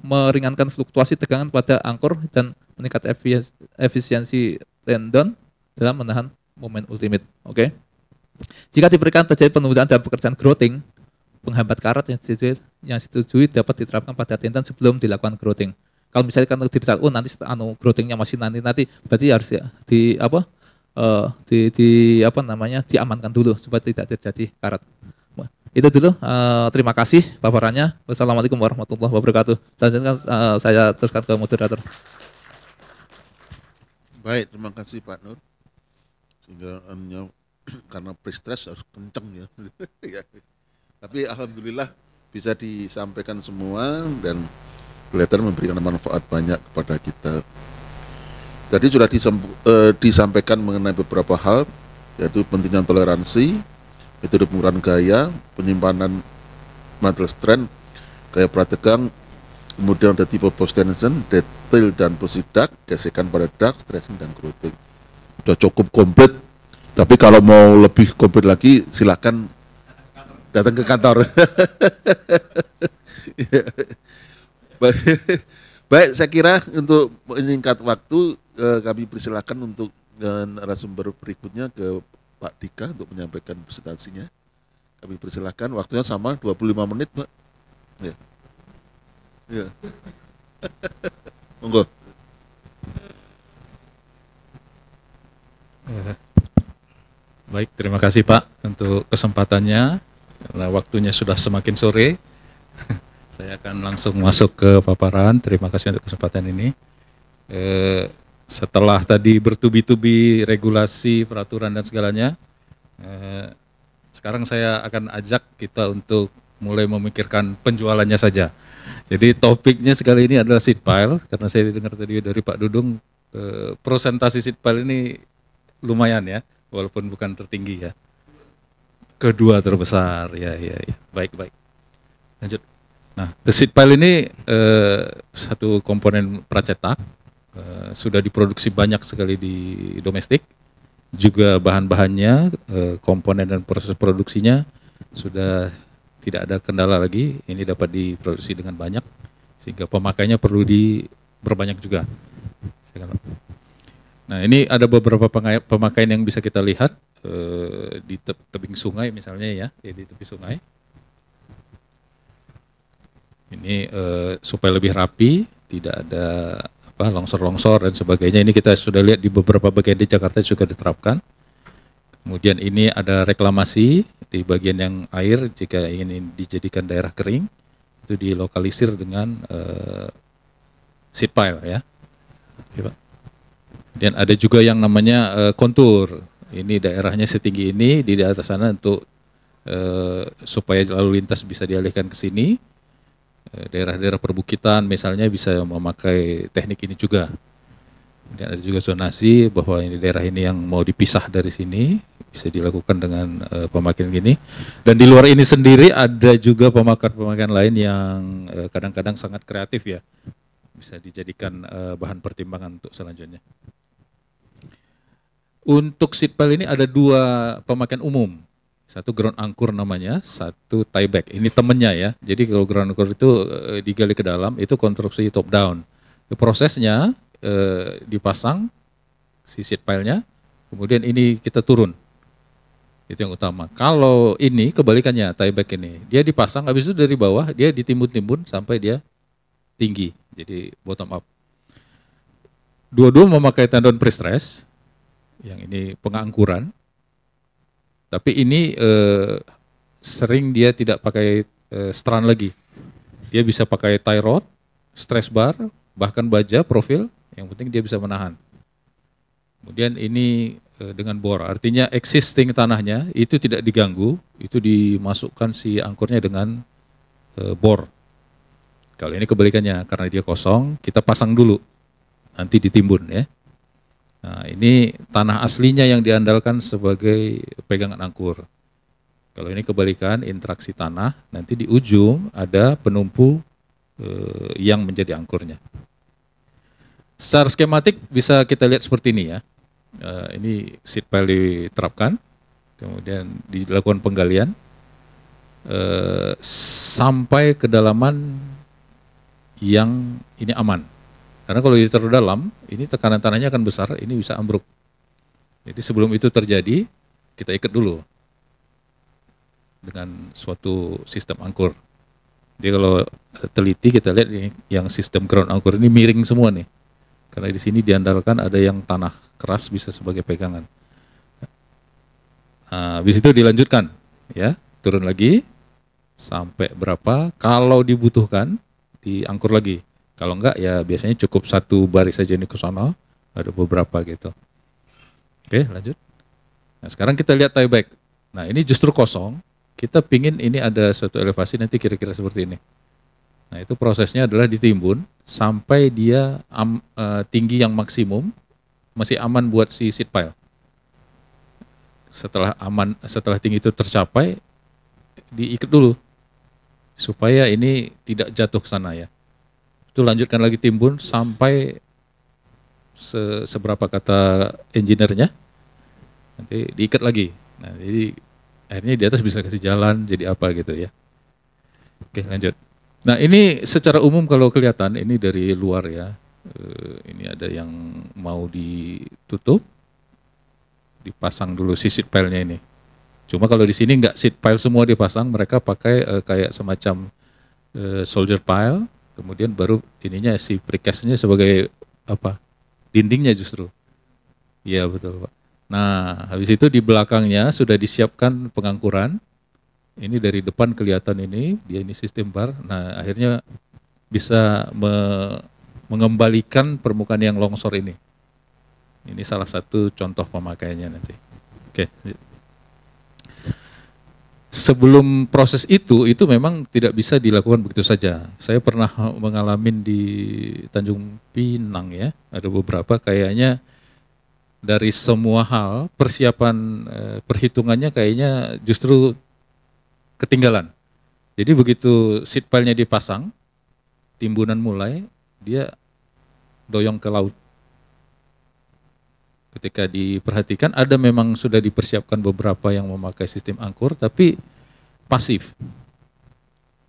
meringankan fluktuasi tegangan pada angkor dan meningkatkan efisiensi tendon dalam menahan momen ultimate. Oke. Jika diberikan terjadi penundaan dalam pekerjaan growting, penghambat karat yang disetujui dapat diterapkan pada tendon sebelum dilakukan growting. Kalau misalnya kan tidak, nanti growthingnya masih nanti, berarti harus diamankan dulu supaya tidak terjadi karat. Itu dulu, terima kasih paparannya. Wassalamualaikum warahmatullahi wabarakatuh. Selanjutnya saya teruskan ke moderator. Baik, terima kasih Pak Nur. Sehingga karena pre-stress harus kenceng ya. Tapi alhamdulillah bisa disampaikan semua dan kelihatan memberikan manfaat banyak kepada kita. Tadi sudah disampaikan mengenai beberapa hal, yaitu pentingnya toleransi, metode pengukuran gaya, penyimpanan material strength, gaya prategang, kemudian ada tipe post tension, detail dan posisi dak, gesekan pada dak, stressing dan growting. Sudah cukup komplit, tapi kalau mau lebih komplit lagi silakan datang ke kantor. Baik, saya kira untuk menyingkat waktu kami persilakan untuk narasumber berikutnya ke Pak Dika untuk menyampaikan presentasinya. Kami persilakan, waktunya sama 25 menit, Pak. Ya. Ya. Monggo. Baik, terima kasih Pak untuk kesempatannya. Karena waktunya sudah semakin sore, saya akan langsung masuk ke paparan. Terima kasih untuk kesempatan ini. Setelah tadi bertubi-tubi regulasi, peraturan dan segalanya, sekarang saya akan ajak kita untuk mulai memikirkan penjualannya saja. Jadi topiknya sekali ini adalah seat pile, karena saya dengar tadi dari Pak Dudung prosentasi seat pile ini lumayan ya, walaupun bukan tertinggi ya. Kedua terbesar, ya. Baik. Lanjut. Nah, seat pile ini satu komponen pracetak, sudah diproduksi banyak sekali di domestik. Juga bahan-bahannya, komponen dan proses produksinya sudah tidak ada kendala lagi. Ini dapat diproduksi dengan banyak, sehingga pemakainya perlu diperbanyak juga. Nah, ini ada beberapa pemakaian yang bisa kita lihat di tebing sungai misalnya ya, di tepi sungai. Ini supaya lebih rapi, tidak ada longsor-longsor dan sebagainya. Ini kita sudah lihat di beberapa bagian di Jakarta juga diterapkan. Kemudian ini ada reklamasi di bagian yang air, jika ingin dijadikan daerah kering, itu dilokalisir dengan seat pile ya. Dan ada juga yang namanya kontur. Ini daerahnya setinggi ini, di atas sana untuk supaya lalu lintas bisa dialihkan ke sini. Daerah-daerah perbukitan misalnya bisa memakai teknik ini juga. Dan ada juga zonasi bahwa ini daerah ini yang mau dipisah dari sini bisa dilakukan dengan pemakaian gini. Dan di luar ini sendiri ada juga pemakaian lain yang kadang-kadang sangat kreatif ya, bisa dijadikan bahan pertimbangan untuk selanjutnya. Untuk seat pile ini ada dua pemakaian umum. Satu ground anchor namanya, satu tieback. Ini temennya ya. Jadi kalau ground anchor itu digali ke dalam, itu konstruksi top down. Prosesnya dipasang si seat pile-nya, kemudian ini kita turun. Itu yang utama. Kalau ini kebalikannya, tieback ini, dia dipasang, habis itu dari bawah dia ditimbun-timbun sampai dia tinggi. Jadi bottom up. Dua-dua memakai tendon pre-stress, yang ini pengangkuran. Tapi ini sering dia tidak pakai strand lagi. Dia bisa pakai tie rod, stress bar, bahkan baja, profil, yang penting dia bisa menahan. Kemudian ini dengan bor, artinya existing tanahnya itu tidak diganggu, itu dimasukkan si angkurnya dengan bor. Kalau ini kebalikannya, karena dia kosong, kita pasang dulu, nanti ditimbun ya. Nah, ini tanah aslinya yang diandalkan sebagai pegangan angkur. Kalau ini kebalikan, interaksi tanah, nanti di ujung ada penumpu yang menjadi angkurnya. Secara skematik bisa kita lihat seperti ini ya. Ini seat pile diterapkan, kemudian dilakukan penggalian sampai kedalaman yang ini aman. Karena kalau terlalu dalam, ini tekanan tanahnya akan besar, ini bisa ambruk. Jadi sebelum itu terjadi, kita ikat dulu dengan suatu sistem angkur. Jadi kalau teliti kita lihat ini, yang sistem ground angkur ini miring semua nih. Karena di sini diandalkan ada yang tanah keras bisa sebagai pegangan. Nah, habis itu dilanjutkan, ya, turun lagi sampai berapa? Kalau dibutuhkan, diangkur lagi. Kalau enggak ya biasanya cukup satu baris saja ini ke sana, ada beberapa gitu. Oke, lanjut. Nah, sekarang kita lihat tieback. Nah, ini justru kosong. Kita pingin ini ada suatu elevasi nanti kira-kira seperti ini. Nah, itu prosesnya adalah ditimbun sampai dia tinggi yang maksimum, masih aman buat si seat pile. Setelah tinggi itu tercapai, diikat dulu supaya ini tidak jatuh ke sana ya. Itu lanjutkan lagi timbun sampai seberapa kata engineer-nya, nanti diikat lagi. Nah, jadi akhirnya di atas bisa kasih jalan, jadi apa gitu ya. Oke, lanjut. Nah, ini secara umum kalau kelihatan ini dari luar ya, ini ada yang mau ditutup, dipasang dulu si seat pile-nya ini. Cuma kalau di sini enggak seat pile semua dipasang, mereka pakai kayak semacam soldier pile. Kemudian baru ininya si precast-nya sebagai apa? Dindingnya justru. Iya betul Pak. Nah, habis itu di belakangnya sudah disiapkan pengangkuran. Ini dari depan kelihatan ini, dia ini sistem bar. Nah, akhirnya bisa mengembalikan permukaan yang longsor ini. Ini salah satu contoh pemakaiannya nanti. Oke. sebelum proses itu memang tidak bisa dilakukan begitu saja. Saya pernah mengalami di Tanjung Pinang ya, ada beberapa kayaknya dari semua hal persiapan perhitungannya kayaknya justru ketinggalan. Jadi begitu seed pile-nya dipasang, timbunan mulai, dia doyong ke laut. Ketika diperhatikan ada memang sudah dipersiapkan beberapa yang memakai sistem angkur tapi pasif.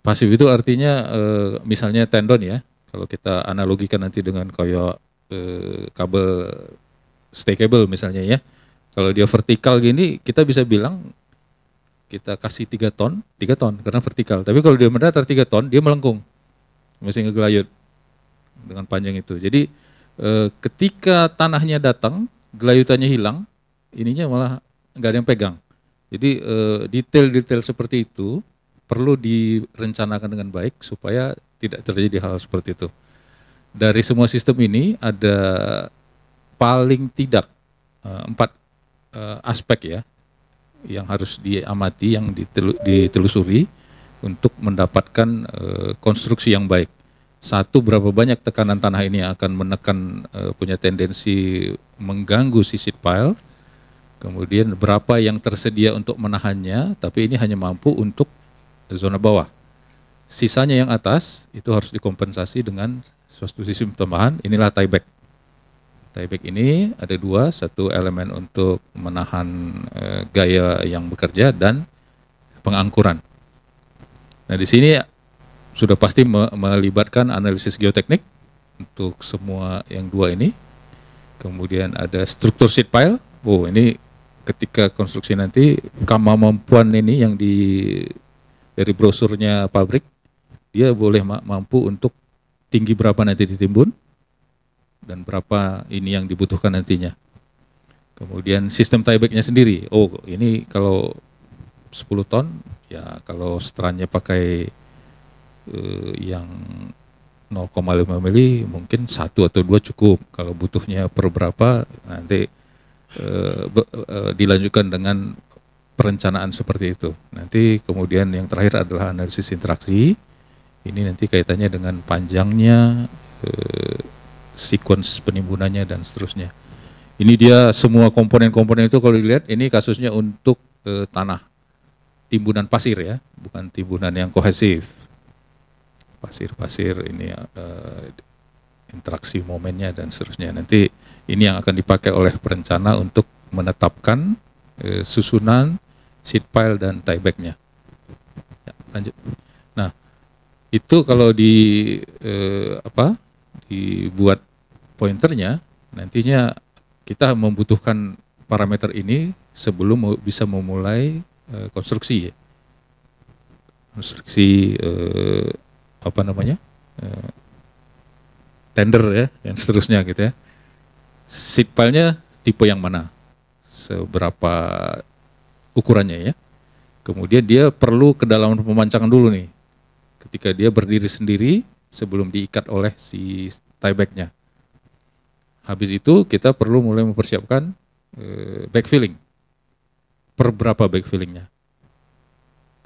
Pasif itu artinya misalnya tendon ya, kalau kita analogikan nanti dengan kayak kabel stay cable misalnya ya. Kalau dia vertikal gini kita bisa bilang kita kasih 3 ton karena vertikal. Tapi kalau dia mendatar 3 ton dia melengkung. Masih ngegelayut dengan panjang itu. Jadi ketika tanahnya datang gelayutannya hilang, ininya malah nggak ada yang pegang. Jadi detail-detail seperti itu perlu direncanakan dengan baik supaya tidak terjadi hal seperti itu. Dari semua sistem ini ada paling tidak 4 aspek ya yang harus diamati, yang ditelusuri untuk mendapatkan konstruksi yang baik. Satu, berapa banyak tekanan tanah ini yang akan menekan punya tendensi mengganggu si seed pile. Kemudian berapa yang tersedia untuk menahannya, tapi ini hanya mampu untuk zona bawah. Sisanya yang atas itu harus dikompensasi dengan suatu sistem tambahan. Inilah tieback. Tieback ini ada 2, satu elemen untuk menahan gaya yang bekerja dan pengangkuran. Nah di sini sudah pasti melibatkan analisis geoteknik untuk semua yang 2 ini. Kemudian ada struktur seed pile. Oh ini ketika konstruksi nanti kemampuan ini yang dari brosurnya pabrik, dia boleh mampu untuk tinggi berapa nanti ditimbun dan berapa ini yang dibutuhkan nantinya. Kemudian sistem tiebacknya sendiri. Oh ini kalau 10 ton, ya kalau strandnya pakai yang 0,5 mili mungkin 1 atau 2 cukup. Kalau butuhnya per berapa nanti dilanjutkan dengan perencanaan seperti itu. Nanti kemudian yang terakhir adalah analisis interaksi. Ini nanti kaitannya dengan panjangnya, sequence penimbunannya dan seterusnya. Ini dia semua komponen-komponen itu kalau dilihat ini kasusnya untuk tanah timbunan pasir ya, bukan timbunan yang kohesif. Pasir-pasir ini interaksi momennya dan seterusnya. Nanti ini yang akan dipakai oleh perencana untuk menetapkan susunan seed pile dan tiebacknya. Ya, lanjut. Nah itu kalau dibuat pointernya, nantinya kita membutuhkan parameter ini sebelum bisa memulai konstruksi. Konstruksi tender ya dan seterusnya gitu ya. Seed pile-nya tipe yang mana, seberapa ukurannya ya. Kemudian dia perlu kedalaman pemancangan dulu nih ketika dia berdiri sendiri sebelum diikat oleh si tieback-nya. Habis itu kita perlu mulai mempersiapkan backfilling. Per berapa backfillingnya.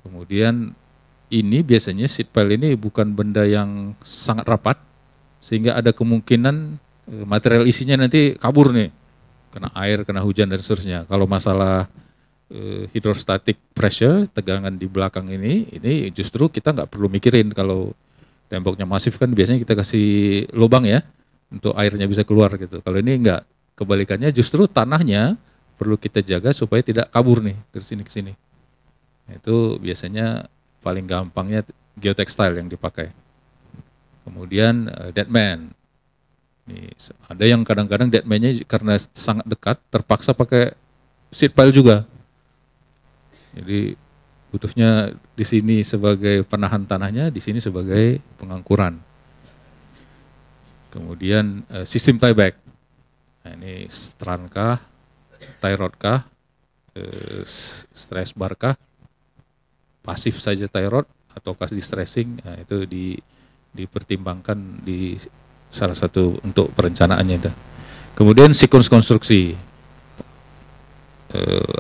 Kemudian ini biasanya seed pile ini bukan benda yang sangat rapat sehingga ada kemungkinan material isinya nanti kabur nih, kena air, kena hujan dan seterusnya. Kalau masalah hydrostatic pressure, tegangan di belakang ini justru kita nggak perlu mikirin. Kalau temboknya masif kan biasanya kita kasih lubang ya untuk airnya bisa keluar gitu. Kalau ini enggak, kebalikannya justru tanahnya perlu kita jaga supaya tidak kabur nih dari sini ke sini. Itu biasanya paling gampangnya geotextile yang dipakai. Kemudian deadman. Nih, ada yang kadang-kadang deadman-nya karena sangat dekat terpaksa pakai seed pile juga. Jadi butuhnya di sini sebagai penahan tanahnya, di sini sebagai pengangkuran. Kemudian sistem tieback. Nah, ini strand kah, tie rod kah, stress bar kah, pasif saja tie rod ataukah di stressing, nah, itu dipertimbangkan di salah satu untuk perencanaannya itu. Kemudian sequence konstruksi,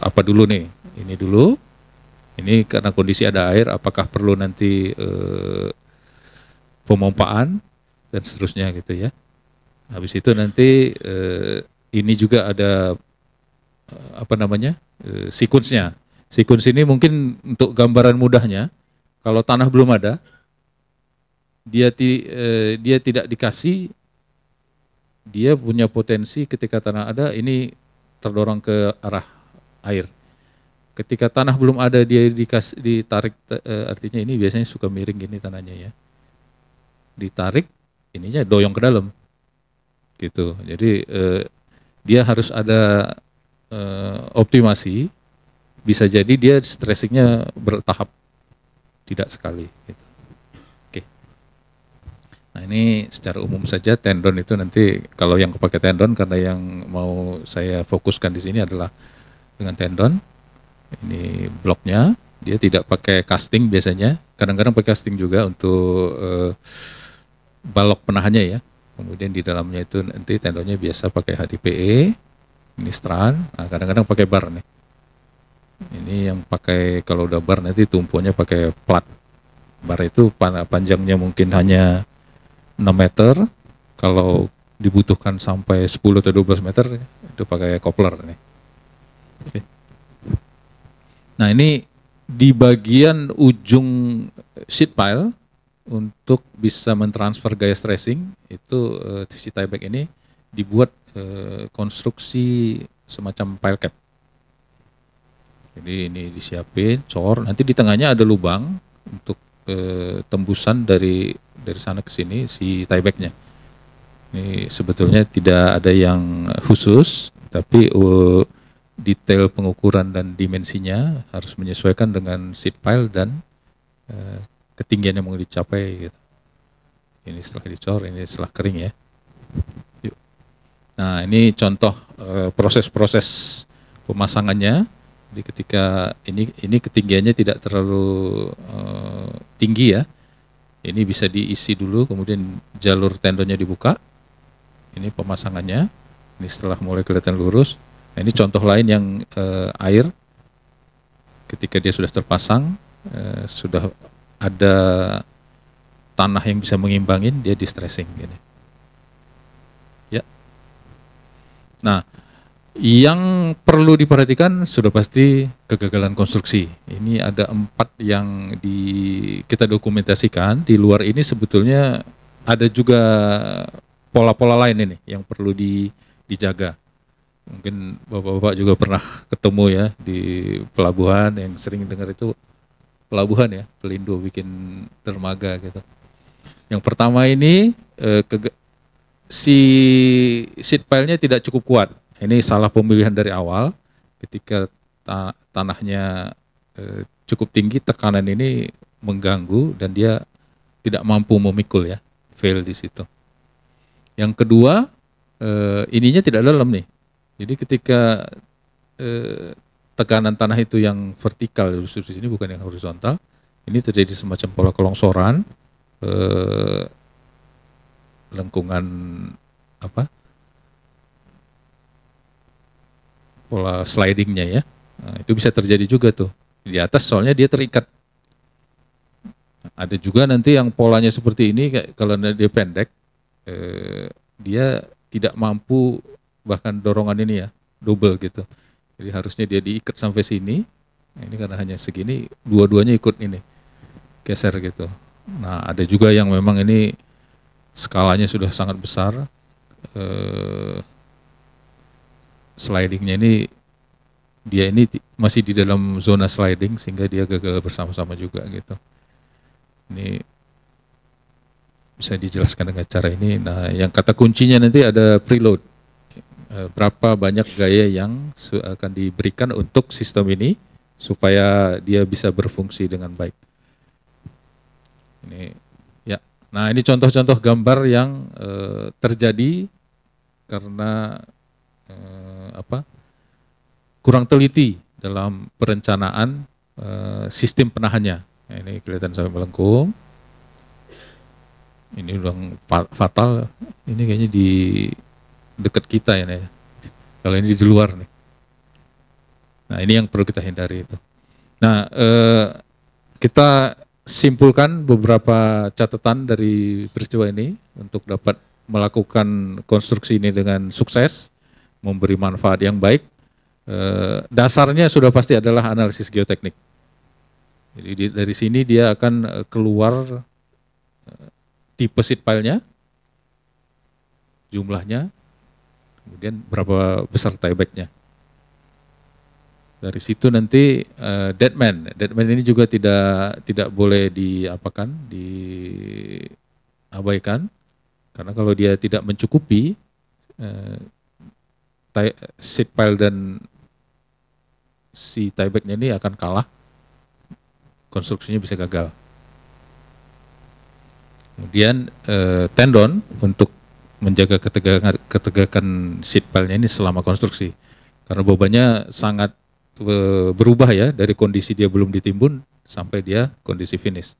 apa dulu nih? Ini dulu, Ini karena kondisi ada air, apakah perlu nanti pemompaan dan seterusnya gitu ya. Habis itu nanti ini juga ada sekunsnya. Sekuns ini mungkin untuk gambaran mudahnya, kalau tanah belum ada, dia tidak dikasih, dia punya potensi ketika tanah ada ini terdorong ke arah air. Ketika tanah belum ada dia ditarik, artinya ini biasanya suka miring gini tanahnya ya. Ditarik, ininya doyong ke dalam. Gitu. Jadi dia harus ada optimasi, bisa jadi dia stressingnya bertahap, tidak sekali. Gitu. Oke. Nah ini secara umum saja tendon itu nanti kalau yang pakai tendon, karena yang mau saya fokuskan di sini adalah dengan tendon. Ini bloknya, dia tidak pakai casting biasanya, kadang-kadang pakai casting juga untuk balok penahannya ya. Kemudian di dalamnya itu nanti tendonnya biasa pakai HDPE, ini strand, nah, kadang-kadang pakai bar nih. Ini yang pakai, kalau udah bar nanti tumpuannya pakai plat. Bar itu panjangnya mungkin hanya 6 meter, kalau dibutuhkan sampai 10 atau 12 meter itu pakai coupler nih. Oke. Nah ini di bagian ujung sheet pile untuk bisa mentransfer gaya stressing itu si tieback ini dibuat konstruksi semacam pile cap. Jadi ini disiapin cor, nanti di tengahnya ada lubang untuk tembusan dari sana ke sini si tiebacknya. Ini sebetulnya tidak ada yang khusus, tapi detail pengukuran dan dimensinya harus menyesuaikan dengan sheet pile dan ketinggian yang mau dicapai gitu. Ini setelah dicor, ini setelah kering ya. Yuk. Nah ini contoh proses-proses pemasangannya. Jadi ketika ini ketinggiannya tidak terlalu tinggi ya. Ini bisa diisi dulu, kemudian jalur tendonnya dibuka. Ini pemasangannya. Ini setelah mulai kelihatan lurus. Nah, ini contoh lain yang air ketika dia sudah terpasang, sudah ada tanah yang bisa mengimbangin, dia distressing gini. Ya. Nah, yang perlu diperhatikan sudah pasti kegagalan konstruksi. Ini ada 4 yang kita dokumentasikan. Di luar ini sebetulnya ada juga pola-pola lain ini yang perlu dijaga. Mungkin Bapak-Bapak juga pernah ketemu ya di pelabuhan, yang sering dengar itu pelabuhan ya, Pelindo bikin dermaga gitu. Yang pertama ini si sheet pile-nya tidak cukup kuat. Ini salah pemilihan dari awal. Ketika tanahnya cukup tinggi, tekanan ini mengganggu dan dia tidak mampu memikul ya, fail di situ. Yang kedua, ininya tidak dalam nih. Jadi ketika tekanan tanah itu yang vertikal di sini bukan yang horizontal, ini terjadi semacam pola kelongsoran, lengkungan pola slidingnya ya. Nah, itu bisa terjadi juga tuh di atas, soalnya dia terikat. Ada juga nanti yang polanya seperti ini, kalau dia pendek, dia tidak mampu bahkan dorongan ini ya, double gitu. Jadi harusnya dia diikat sampai sini. Nah, ini karena hanya segini, dua-duanya ikut ini, geser gitu. Nah ada juga yang memang ini skalanya sudah sangat besar, slidingnya ini, dia ini masih di dalam zona sliding sehingga dia gagal bersama-sama juga gitu. Ini bisa dijelaskan dengan cara ini. Nah yang kata kuncinya nanti ada preload. Berapa banyak gaya yang akan diberikan untuk sistem ini supaya dia bisa berfungsi dengan baik. Ini ya. Nah ini contoh-contoh gambar yang terjadi karena kurang teliti dalam perencanaan sistem penahannya. Nah, ini kelihatan sampai melengkung. Ini udah fatal. Ini kayaknya di dekat kita ya, nih. Kalau ini di luar nih. Nah ini yang perlu kita hindari itu. Nah, kita simpulkan beberapa catatan dari peristiwa ini untuk dapat melakukan konstruksi ini dengan sukses, memberi manfaat yang baik. Dasarnya sudah pasti adalah analisis geoteknik. Jadi dari sini dia akan keluar tipe seed pile-nya, jumlahnya, kemudian berapa besar tieback-nya. Dari situ nanti deadman ini juga tidak boleh diabaikan, karena kalau dia tidak mencukupi seed pile dan si tieback-nya ini akan kalah, konstruksinya bisa gagal. Kemudian tendon untuk menjaga ketegakan seed pile-nya ini selama konstruksi, karena bebannya sangat berubah ya dari kondisi dia belum ditimbun sampai dia kondisi finish.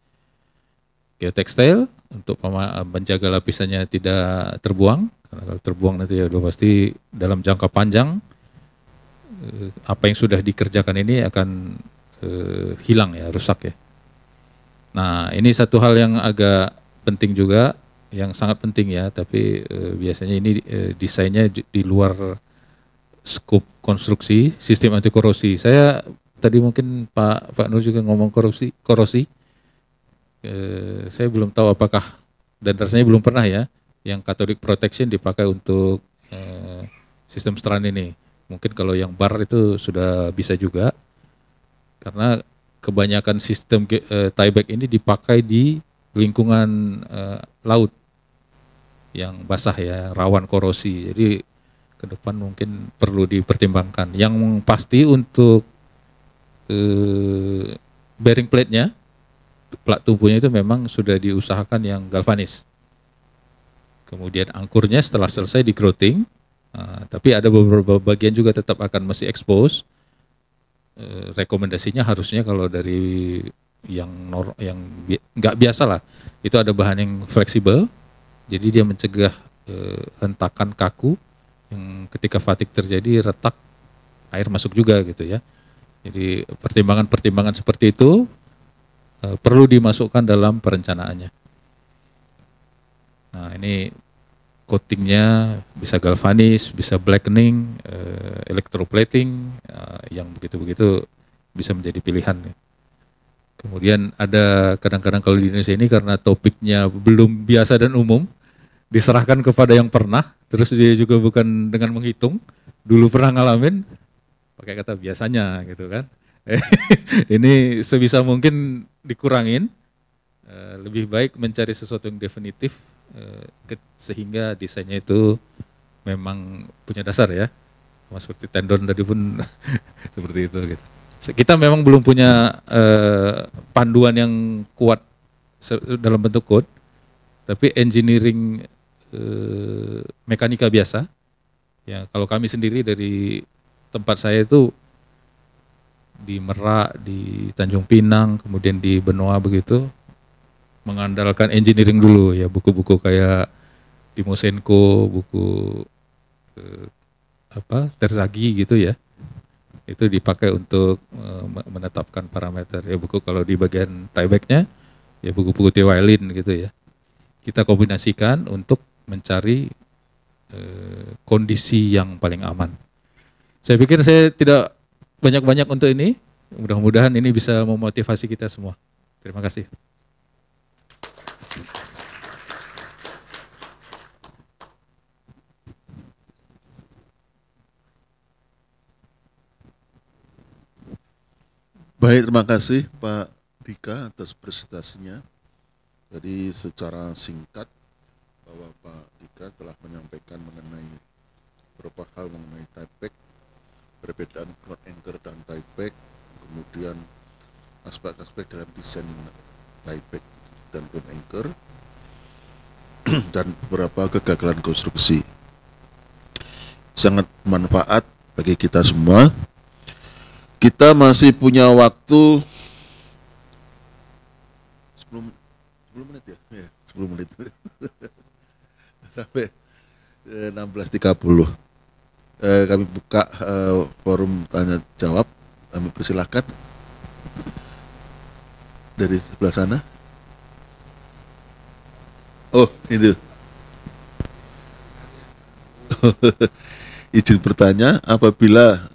Geotextile untuk menjaga lapisannya tidak terbuang, karena kalau terbuang nanti ya udah pasti dalam jangka panjang apa yang sudah dikerjakan ini akan hilang ya, rusak ya. Nah, ini satu hal yang agak penting juga, yang sangat penting ya, tapi biasanya ini desainnya di luar skop konstruksi sistem anti korosi. Saya tadi mungkin Pak Nur juga ngomong korosi. Saya belum tahu apakah, dan rasanya belum pernah ya, yang cathodic protection dipakai untuk sistem strand ini. Mungkin kalau yang bar itu sudah bisa juga, karena kebanyakan sistem tieback ini dipakai di lingkungan laut yang basah ya, rawan korosi. Jadi ke depan mungkin perlu dipertimbangkan. Yang pasti untuk bearing plate-nya, plat tumpunya itu memang sudah diusahakan yang galvanis. Kemudian angkurnya setelah selesai di grouting, tapi ada beberapa bagian juga tetap akan masih expose. Rekomendasinya harusnya kalau dari yang nggak biasa lah, itu ada bahan yang fleksibel, jadi dia mencegah hentakan kaku yang ketika fatigue terjadi retak, air masuk juga gitu ya. Jadi pertimbangan-pertimbangan seperti itu perlu dimasukkan dalam perencanaannya. Nah, ini coatingnya bisa galvanis, bisa blackening, electroplating, yang begitu-begitu bisa menjadi pilihan. Kemudian ada kadang-kadang kalau di Indonesia ini karena topiknya belum biasa dan umum, diserahkan kepada yang pernah, terus dia juga bukan dengan menghitung, dulu pernah ngalamin, pakai kata biasanya gitu kan. Ini sebisa mungkin dikurangin, lebih baik mencari sesuatu yang definitif, sehingga desainnya itu memang punya dasar ya. Seperti tendon tadi pun seperti itu gitu. Kita memang belum punya panduan yang kuat dalam bentuk code, tapi engineering mekanika biasa ya. Kalau kami sendiri dari tempat saya itu di Merak, di Tanjung Pinang, kemudian di Benoa begitu, mengandalkan engineering dulu ya, buku-buku kayak Timosenko, buku Terzaghi gitu ya, itu dipakai untuk menetapkan parameter ya. Buku kalau di bagian tieback-nya ya buku-buku Tewilin gitu ya, kita kombinasikan untuk mencari kondisi yang paling aman. Saya pikir saya tidak banyak-banyak untuk ini, mudah-mudahan ini bisa memotivasi kita semua. Terima kasih. Baik, terima kasih Pak Dika atas presentasinya. Jadi secara singkat bahwa Pak Dika telah menyampaikan mengenai beberapa hal mengenai tieback, perbedaan ground anchor dan tieback, kemudian aspek-aspek dalam desain tieback dan ground anchor, dan beberapa kegagalan konstruksi. Sangat bermanfaat bagi kita semua. Kita masih punya waktu 10 menit ya? Ya, 10 menit. Sampai 16.30. Kami buka forum tanya jawab. Kami persilahkan. dari sebelah sana. Oh, itu. Izin bertanya, apabila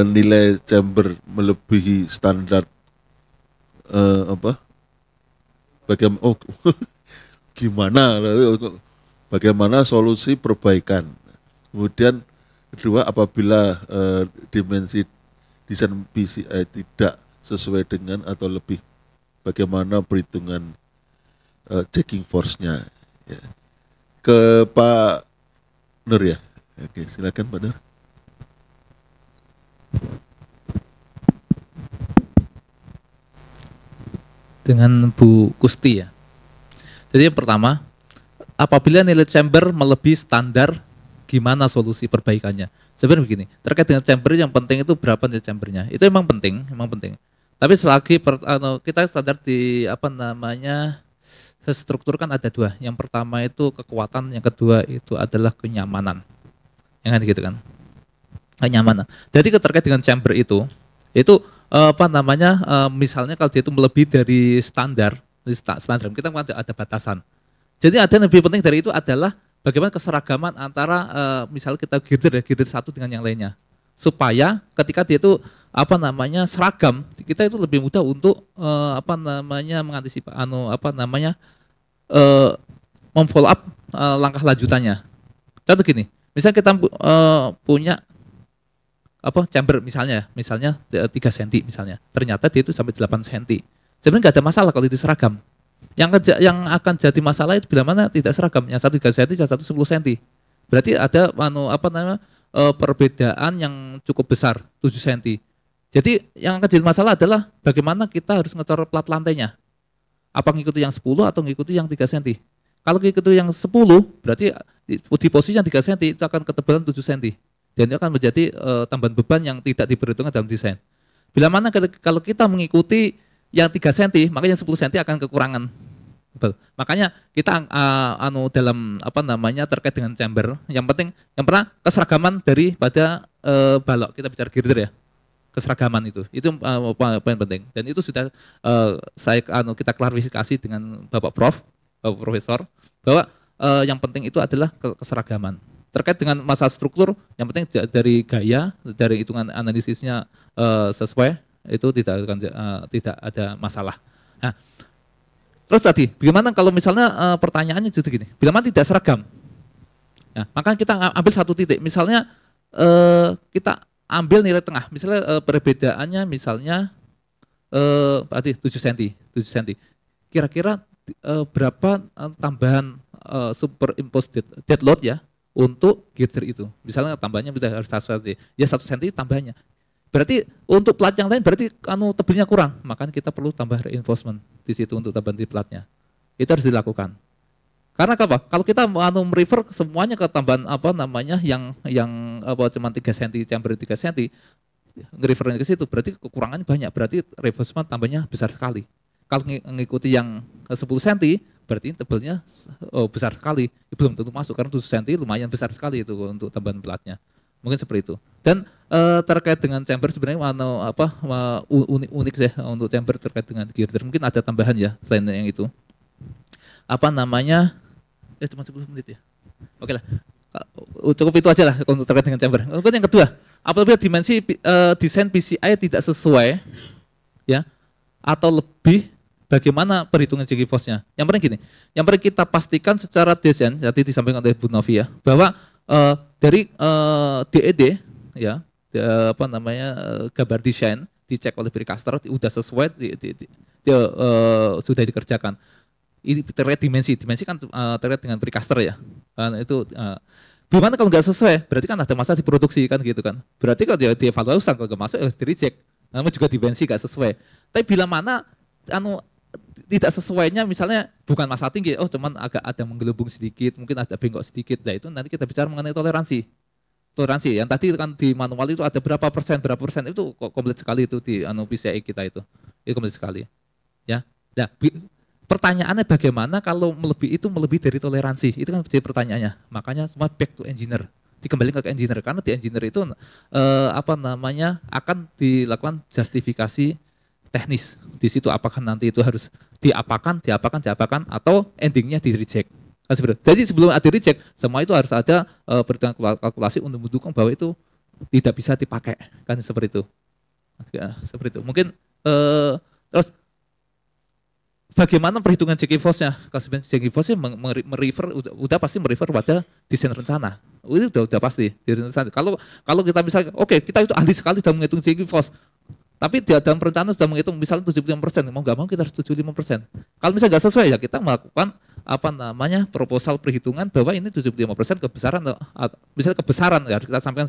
nilai chamber melebihi standar apa? Bagaimana? Oh, gimana? Bagaimana solusi perbaikan? Kemudian kedua, apabila dimensi desain PCI tidak sesuai dengan atau lebih, bagaimana perhitungan checking force-nya? Ya. Ke Pak Nur ya. Oke, silakan Pak Nur. Dengan Bu Kusti ya. Jadi yang pertama, apabila nilai chamber melebihi standar, gimana solusi perbaikannya? Sebenarnya begini, terkait dengan chamber yang penting itu berapa nilai chambernya? Itu emang penting, emang penting. Tapi selagi kita standar di apa namanya struktur kan ada dua. Yang pertama itu kekuatan, yang kedua itu adalah kenyamanan. Yang kan gitu kan? Kenyamanan. Jadi terkait dengan chamber itu apa namanya misalnya kalau dia itu melebihi dari standar kita ada batasan. Jadi ada yang lebih penting dari itu adalah bagaimana keseragaman antara misalnya kita girder satu dengan yang lainnya, supaya ketika dia itu apa namanya seragam, kita itu lebih mudah untuk apa namanya mengantisipasi memfollow up langkah lanjutannya. Contoh gini, misalnya kita punya apa chamber misalnya 3 cm misalnya, ternyata dia itu sampai 8 cm. Sebenarnya nggak ada masalah kalau itu seragam. Yang akan jadi masalah itu bila mana tidak seragam, yang satu 3 cm, yang satu 10 cm. Berarti ada perbedaan yang cukup besar 7 cm. Jadi yang akan jadi masalah adalah bagaimana kita harus ngecor plat lantainya. Apa ngikuti yang 10 atau ngikuti yang 3 cm. Kalau ngikuti yang 10 berarti di posisi yang 3 cm itu akan ketebalan 7 cm. Dan itu akan menjadi tambahan beban yang tidak diperhitungkan dalam desain. Bila mana kalau kita mengikuti yang 3 cm, maka yang 10 cm akan kekurangan. Makanya kita dalam apa namanya terkait dengan chamber, yang yang pernah keseragaman daripada balok, kita bicara girder ya. Keseragaman itu poin penting. Dan itu sudah kita klarifikasi dengan Bapak Profesor bahwa yang penting itu adalah keseragaman. Terkait dengan masalah struktur, yang penting dari gaya, dari hitungan analisisnya sesuai, itu tidak ada masalah. Nah, terus tadi, bagaimana kalau misalnya pertanyaannya jadi gini, bila mana tidak seragam? Nah, maka kita ambil satu titik, misalnya kita ambil nilai tengah, misalnya perbedaannya misalnya berarti 7 cm. Kira-kira berapa tambahan superimposed dead load ya? Untuk girder itu, misalnya tambahnya harus 1 cm, ya 1 cm tambahnya. Berarti untuk plat yang lain berarti tebelnya kurang, makanya kita perlu tambah reinforcement di situ untuk tambahan di platnya. Itu harus dilakukan. Karena apa? Kalau kita merefer semuanya ke tambahan apa namanya yang cuma 3 cm chamber 3 cm, ngerefernya ke situ berarti kekurangannya banyak, berarti reinforcement tambahnya besar sekali. Kalau mengikuti yang 10 cm berarti tebelnya besar sekali, belum tentu masuk karena 7 cm lumayan besar sekali itu untuk tambahan platnya. Mungkin seperti itu. Dan terkait dengan chamber sebenarnya unik sih untuk chamber terkait dengan girder. Mungkin ada tambahan ya selain yang itu. Apa namanya? Cuma 10 menit ya. Oke lah. Cukup itu aja lah untuk terkait dengan chamber. Kemudian yang kedua, apabila dimensi desain PCI tidak sesuai ya atau lebih, bagaimana perhitungan checking force-nya? Yang penting gini, yang penting kita pastikan secara desain, tadi disampaikan oleh Bu Novi ya, bahwa dari DED ya, apa namanya gambar desain dicek oleh precaster sudah sesuai, sudah dikerjakan. Ini terkait dimensi kan terkait dengan precaster ya, itu. Gimana kalau nggak sesuai? Berarti kan ada masalah di produksi kan gitu kan. Berarti kalau dia dievaluasi kalau nggak masuk di reject. Namanya juga dimensi nggak sesuai. Tapi bila mana tidak sesuainya misalnya bukan masalah tinggi, cuman agak ada menggelembung sedikit, mungkin ada bengkok sedikit, nah itu nanti kita bicara mengenai toleransi. Toleransi yang tadi kan di manual itu ada berapa persen itu komplit sekali itu di PCI kita itu komplit sekali. Ya. Nah, pertanyaannya bagaimana kalau melebihi dari toleransi? Itu kan jadi pertanyaannya. Makanya semua back to engineer. Dikembalikan ke engineer karena di engineer itu apa namanya akan dilakukan justifikasi teknis. Di situ apakah nanti itu harus diapakan, atau endingnya di reject. Jadi sebelum ada reject, semua itu harus ada perhitungan kalkulasi untuk mendukung bahwa itu tidak bisa dipakai, kan seperti itu. Ya, seperti itu. Mungkin terus bagaimana perhitungan GKFOS-nya? Kalau GKFOS-nya udah pasti merefer pada desain rencana. Itu udah pasti. Kalau kita misalnya, oke, kita itu ahli sekali dalam menghitung GKFOS, tapi di dalam perencanaan sudah menghitung misalnya 75%, mau nggak mau kita harus 75%. Kalau misalnya nggak sesuai ya kita melakukan proposal perhitungan bahwa ini 75% kebesaran, misalnya kebesaran ya harus kita sampaikan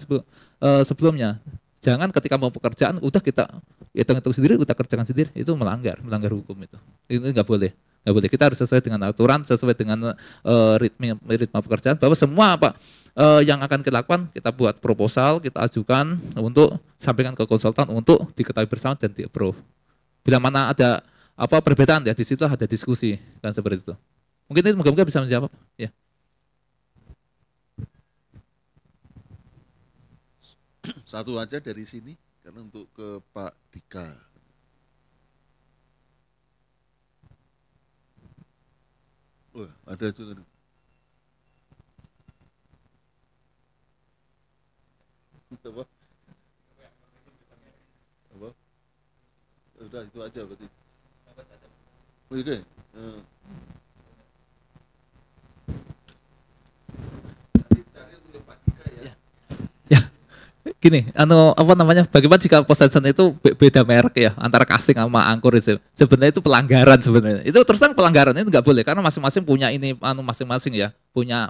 sebelumnya. Jangan ketika mau pekerjaan udah kita hitung-hitung sendiri, kita kerjakan sendiri, itu melanggar hukum itu. Itu nggak boleh. Kita harus sesuai dengan aturan, sesuai dengan ritme pekerjaan, bahwa semua yang akan kita lakukan, kita buat proposal, kita ajukan untuk sampaikan ke konsultan untuk diketahui bersama dan di-approve. Bila mana ada perbedaan ya di situ ada diskusi kan seperti itu. Mungkin itu moga-moga bisa menjawab ya. Satu aja dari sini karena untuk ke Pak Dika. Oh, ada juga. Apa? Apa? Udah itu aja berarti. Oke. Gini, bagaimana jika possession itu beda merek ya antara casting sama angkur itu. Sebenarnya itu pelanggaran sebenarnya. Itu terus terang pelanggaran itu nggak boleh karena masing-masing punya ini masing-masing ya, punya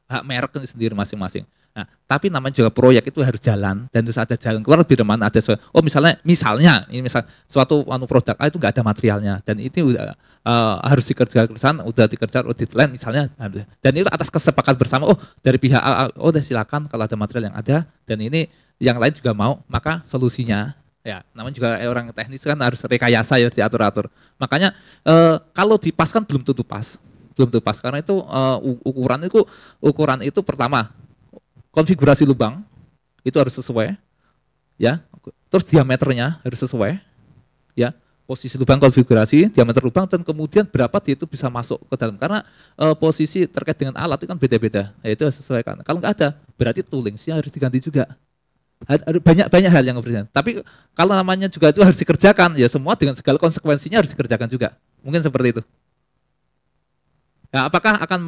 hak merek sendiri masing-masing. Nah, tapi namanya juga proyek itu harus jalan dan harus ada jalan keluar bila mana ada misalnya suatu produk A itu nggak ada materialnya dan itu harus dikerjakan udah dikerjakan audit plan misalnya, dan itu atas kesepakatan bersama dari pihak A udah silakan kalau ada material yang ada dan ini yang lain juga mau, maka solusinya ya namanya juga orang teknis kan harus rekayasa ya diatur-atur. Makanya kalau dipaskan belum tentu pas karena itu ukuran itu pertama konfigurasi lubang itu harus sesuai, ya. Terus diameternya harus sesuai, ya. Posisi lubang, konfigurasi, diameter lubang, dan kemudian berapa dia itu bisa masuk ke dalam. Karena posisi terkait dengan alat itu kan beda-beda, ya, itu harus sesuaikan. Kalau nggak ada, berarti toolingsnya harus diganti juga. Banyak hal yang berbeda. Tapi kalau namanya juga itu harus dikerjakan, ya semua dengan segala konsekuensinya harus dikerjakan juga. Mungkin seperti itu. Nah, apakah akan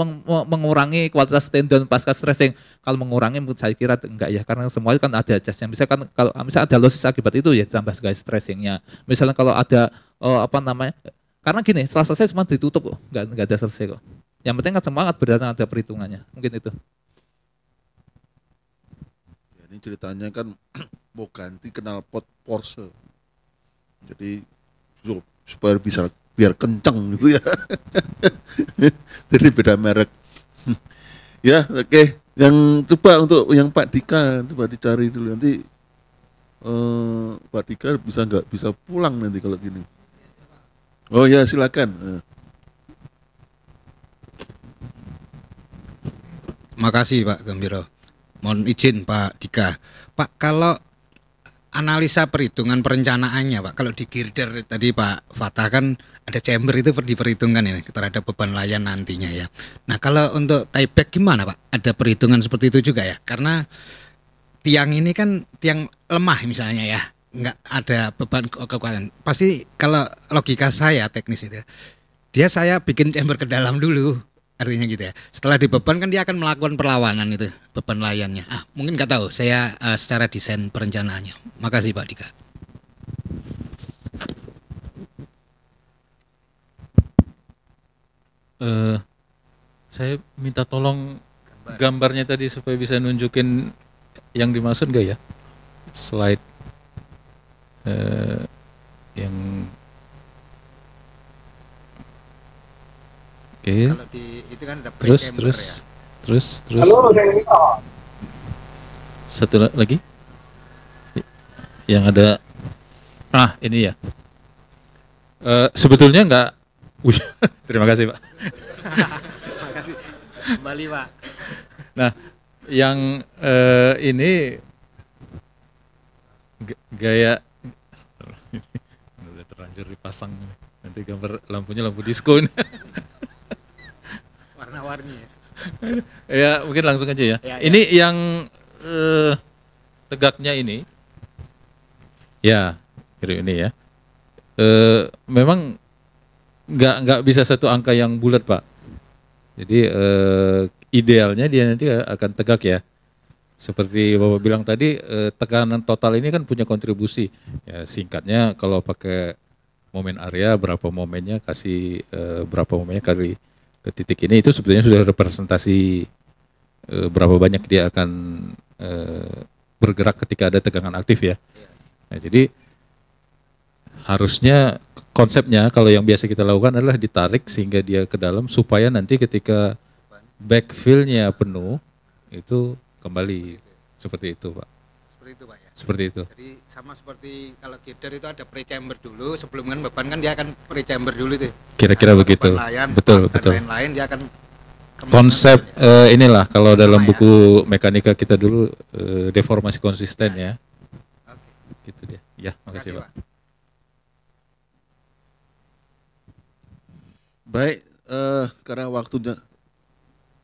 mengurangi kualitas tendon pasca stressing? Kalau mengurangi, menurut saya kira enggak ya, karena semua itu kan ada adjustnya. Misalkan kalau ada losis akibat itu ya tambah sekali stressingnya. Misalnya kalau ada karena gini, setelah selesai semua ditutup kok, enggak ada selesai kok. Yang penting kan semangat berdasarkan ada perhitungannya, mungkin itu. Ya, ini ceritanya kan mau ganti knalpot Porsche, jadi supaya bisa biar kenceng gitu ya. Jadi beda merek. Ya, oke. Yang coba untuk yang Pak Dika coba dicari dulu nanti. Pak Dika nggak bisa pulang nanti kalau gini. Oh ya, silakan. Makasih Pak Gembiro. Mohon izin Pak Dika. Pak, kalau analisa perhitungan perencanaannya Pak, kalau di girder tadi Pak Fatah kan ada chamber itu diperhitungkan ini terhadap beban layan nantinya ya. Nah kalau untuk tieback gimana Pak? Ada perhitungan seperti itu juga ya? Karena tiang ini kan tiang lemah misalnya ya, nggak ada beban kekuatan. Pasti kalau logika saya teknis itu, saya bikin chamber ke dalam dulu. Artinya gitu ya. Setelah dibeban kan dia akan melakukan perlawanan itu beban layannya. Mungkin nggak tahu. Saya secara desain perencanaannya. Makasih Pak Dika. Saya minta tolong gambarnya tadi supaya bisa nunjukin yang dimaksud nggak ya? Slide yang oke. Kalau itu kan ada Terus. Halo, saya Nito. Satu lagi. Yang ada ini ya. Sebetulnya nggak. Terima kasih Pak. Kembali Pak. Nah, yang ini gaya Terlanjur dipasang nih. Nanti gambar lampunya lampu disko ini. Warna-warni ya. Ya mungkin langsung aja ya. Ya, Ini yang tegaknya ini, ya kira ini ya. Memang nggak bisa satu angka yang bulat Pak. Jadi idealnya dia nanti akan tegak ya. Seperti Bapak bilang tadi, tekanan total ini kan punya kontribusi. Ya singkatnya kalau pakai momen area berapa momennya kasih berapa momennya kali ke titik ini itu sebetulnya sudah representasi berapa banyak dia akan bergerak ketika ada tegangan aktif ya. Nah, jadi harusnya konsepnya kalau yang biasa kita lakukan adalah ditarik sehingga dia ke dalam supaya nanti ketika backfill-nya penuh itu kembali seperti itu Pak. Seperti itu Pak ya. Seperti itu. Jadi sama seperti kalau girder itu ada pre-chamber dulu, sebelum kan beban kan dia akan pre-chamber dulu itu. Kira-kira Nah, begitu. beban layan, Betul, dan betul. lain-lain dia akan kembali Konsep ya. inilah kalau dalam Sama ya. buku mekanika kita dulu deformasi konsisten ya. Oke. Gitu dia. Ya, makasih Pak. Baik, karena waktunya.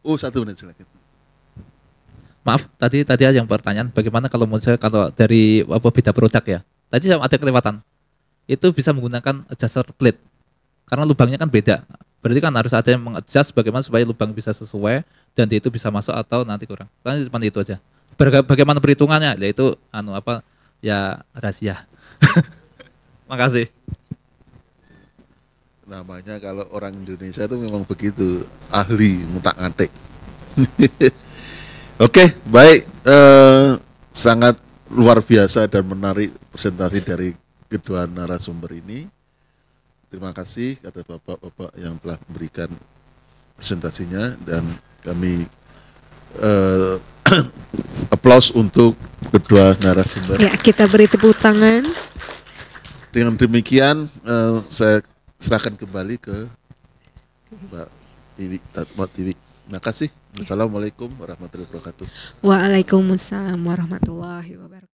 1 menit silakan. Maaf, tadi ada yang pertanyaan bagaimana kalau menurut saya kalau dari beda produk ya. Tadi ada kelewatan. Itu bisa menggunakan adjuster plate. Karena lubangnya kan beda. Berarti kan harus ada yang mengadjust bagaimana supaya lubang bisa sesuai dan dia itu bisa masuk atau nanti kurang. Kan cuma itu aja. Bagaimana perhitungannya? Yaitu ya rahasia. Makasih. Namanya kalau orang Indonesia itu memang begitu, ahli ngutak-ngatik. Oke, baik. Sangat luar biasa dan menarik presentasi dari kedua narasumber ini. Terima kasih kepada bapak-bapak yang telah memberikan presentasinya dan kami aplaus untuk kedua narasumber. Ya, kita beri tepuk tangan. Dengan demikian saya serahkan kembali ke Mbak Tiwi. Terima kasih. Assalamualaikum warahmatullahi wabarakatuh. Waalaikumsalam warahmatullahi wabarakatuh.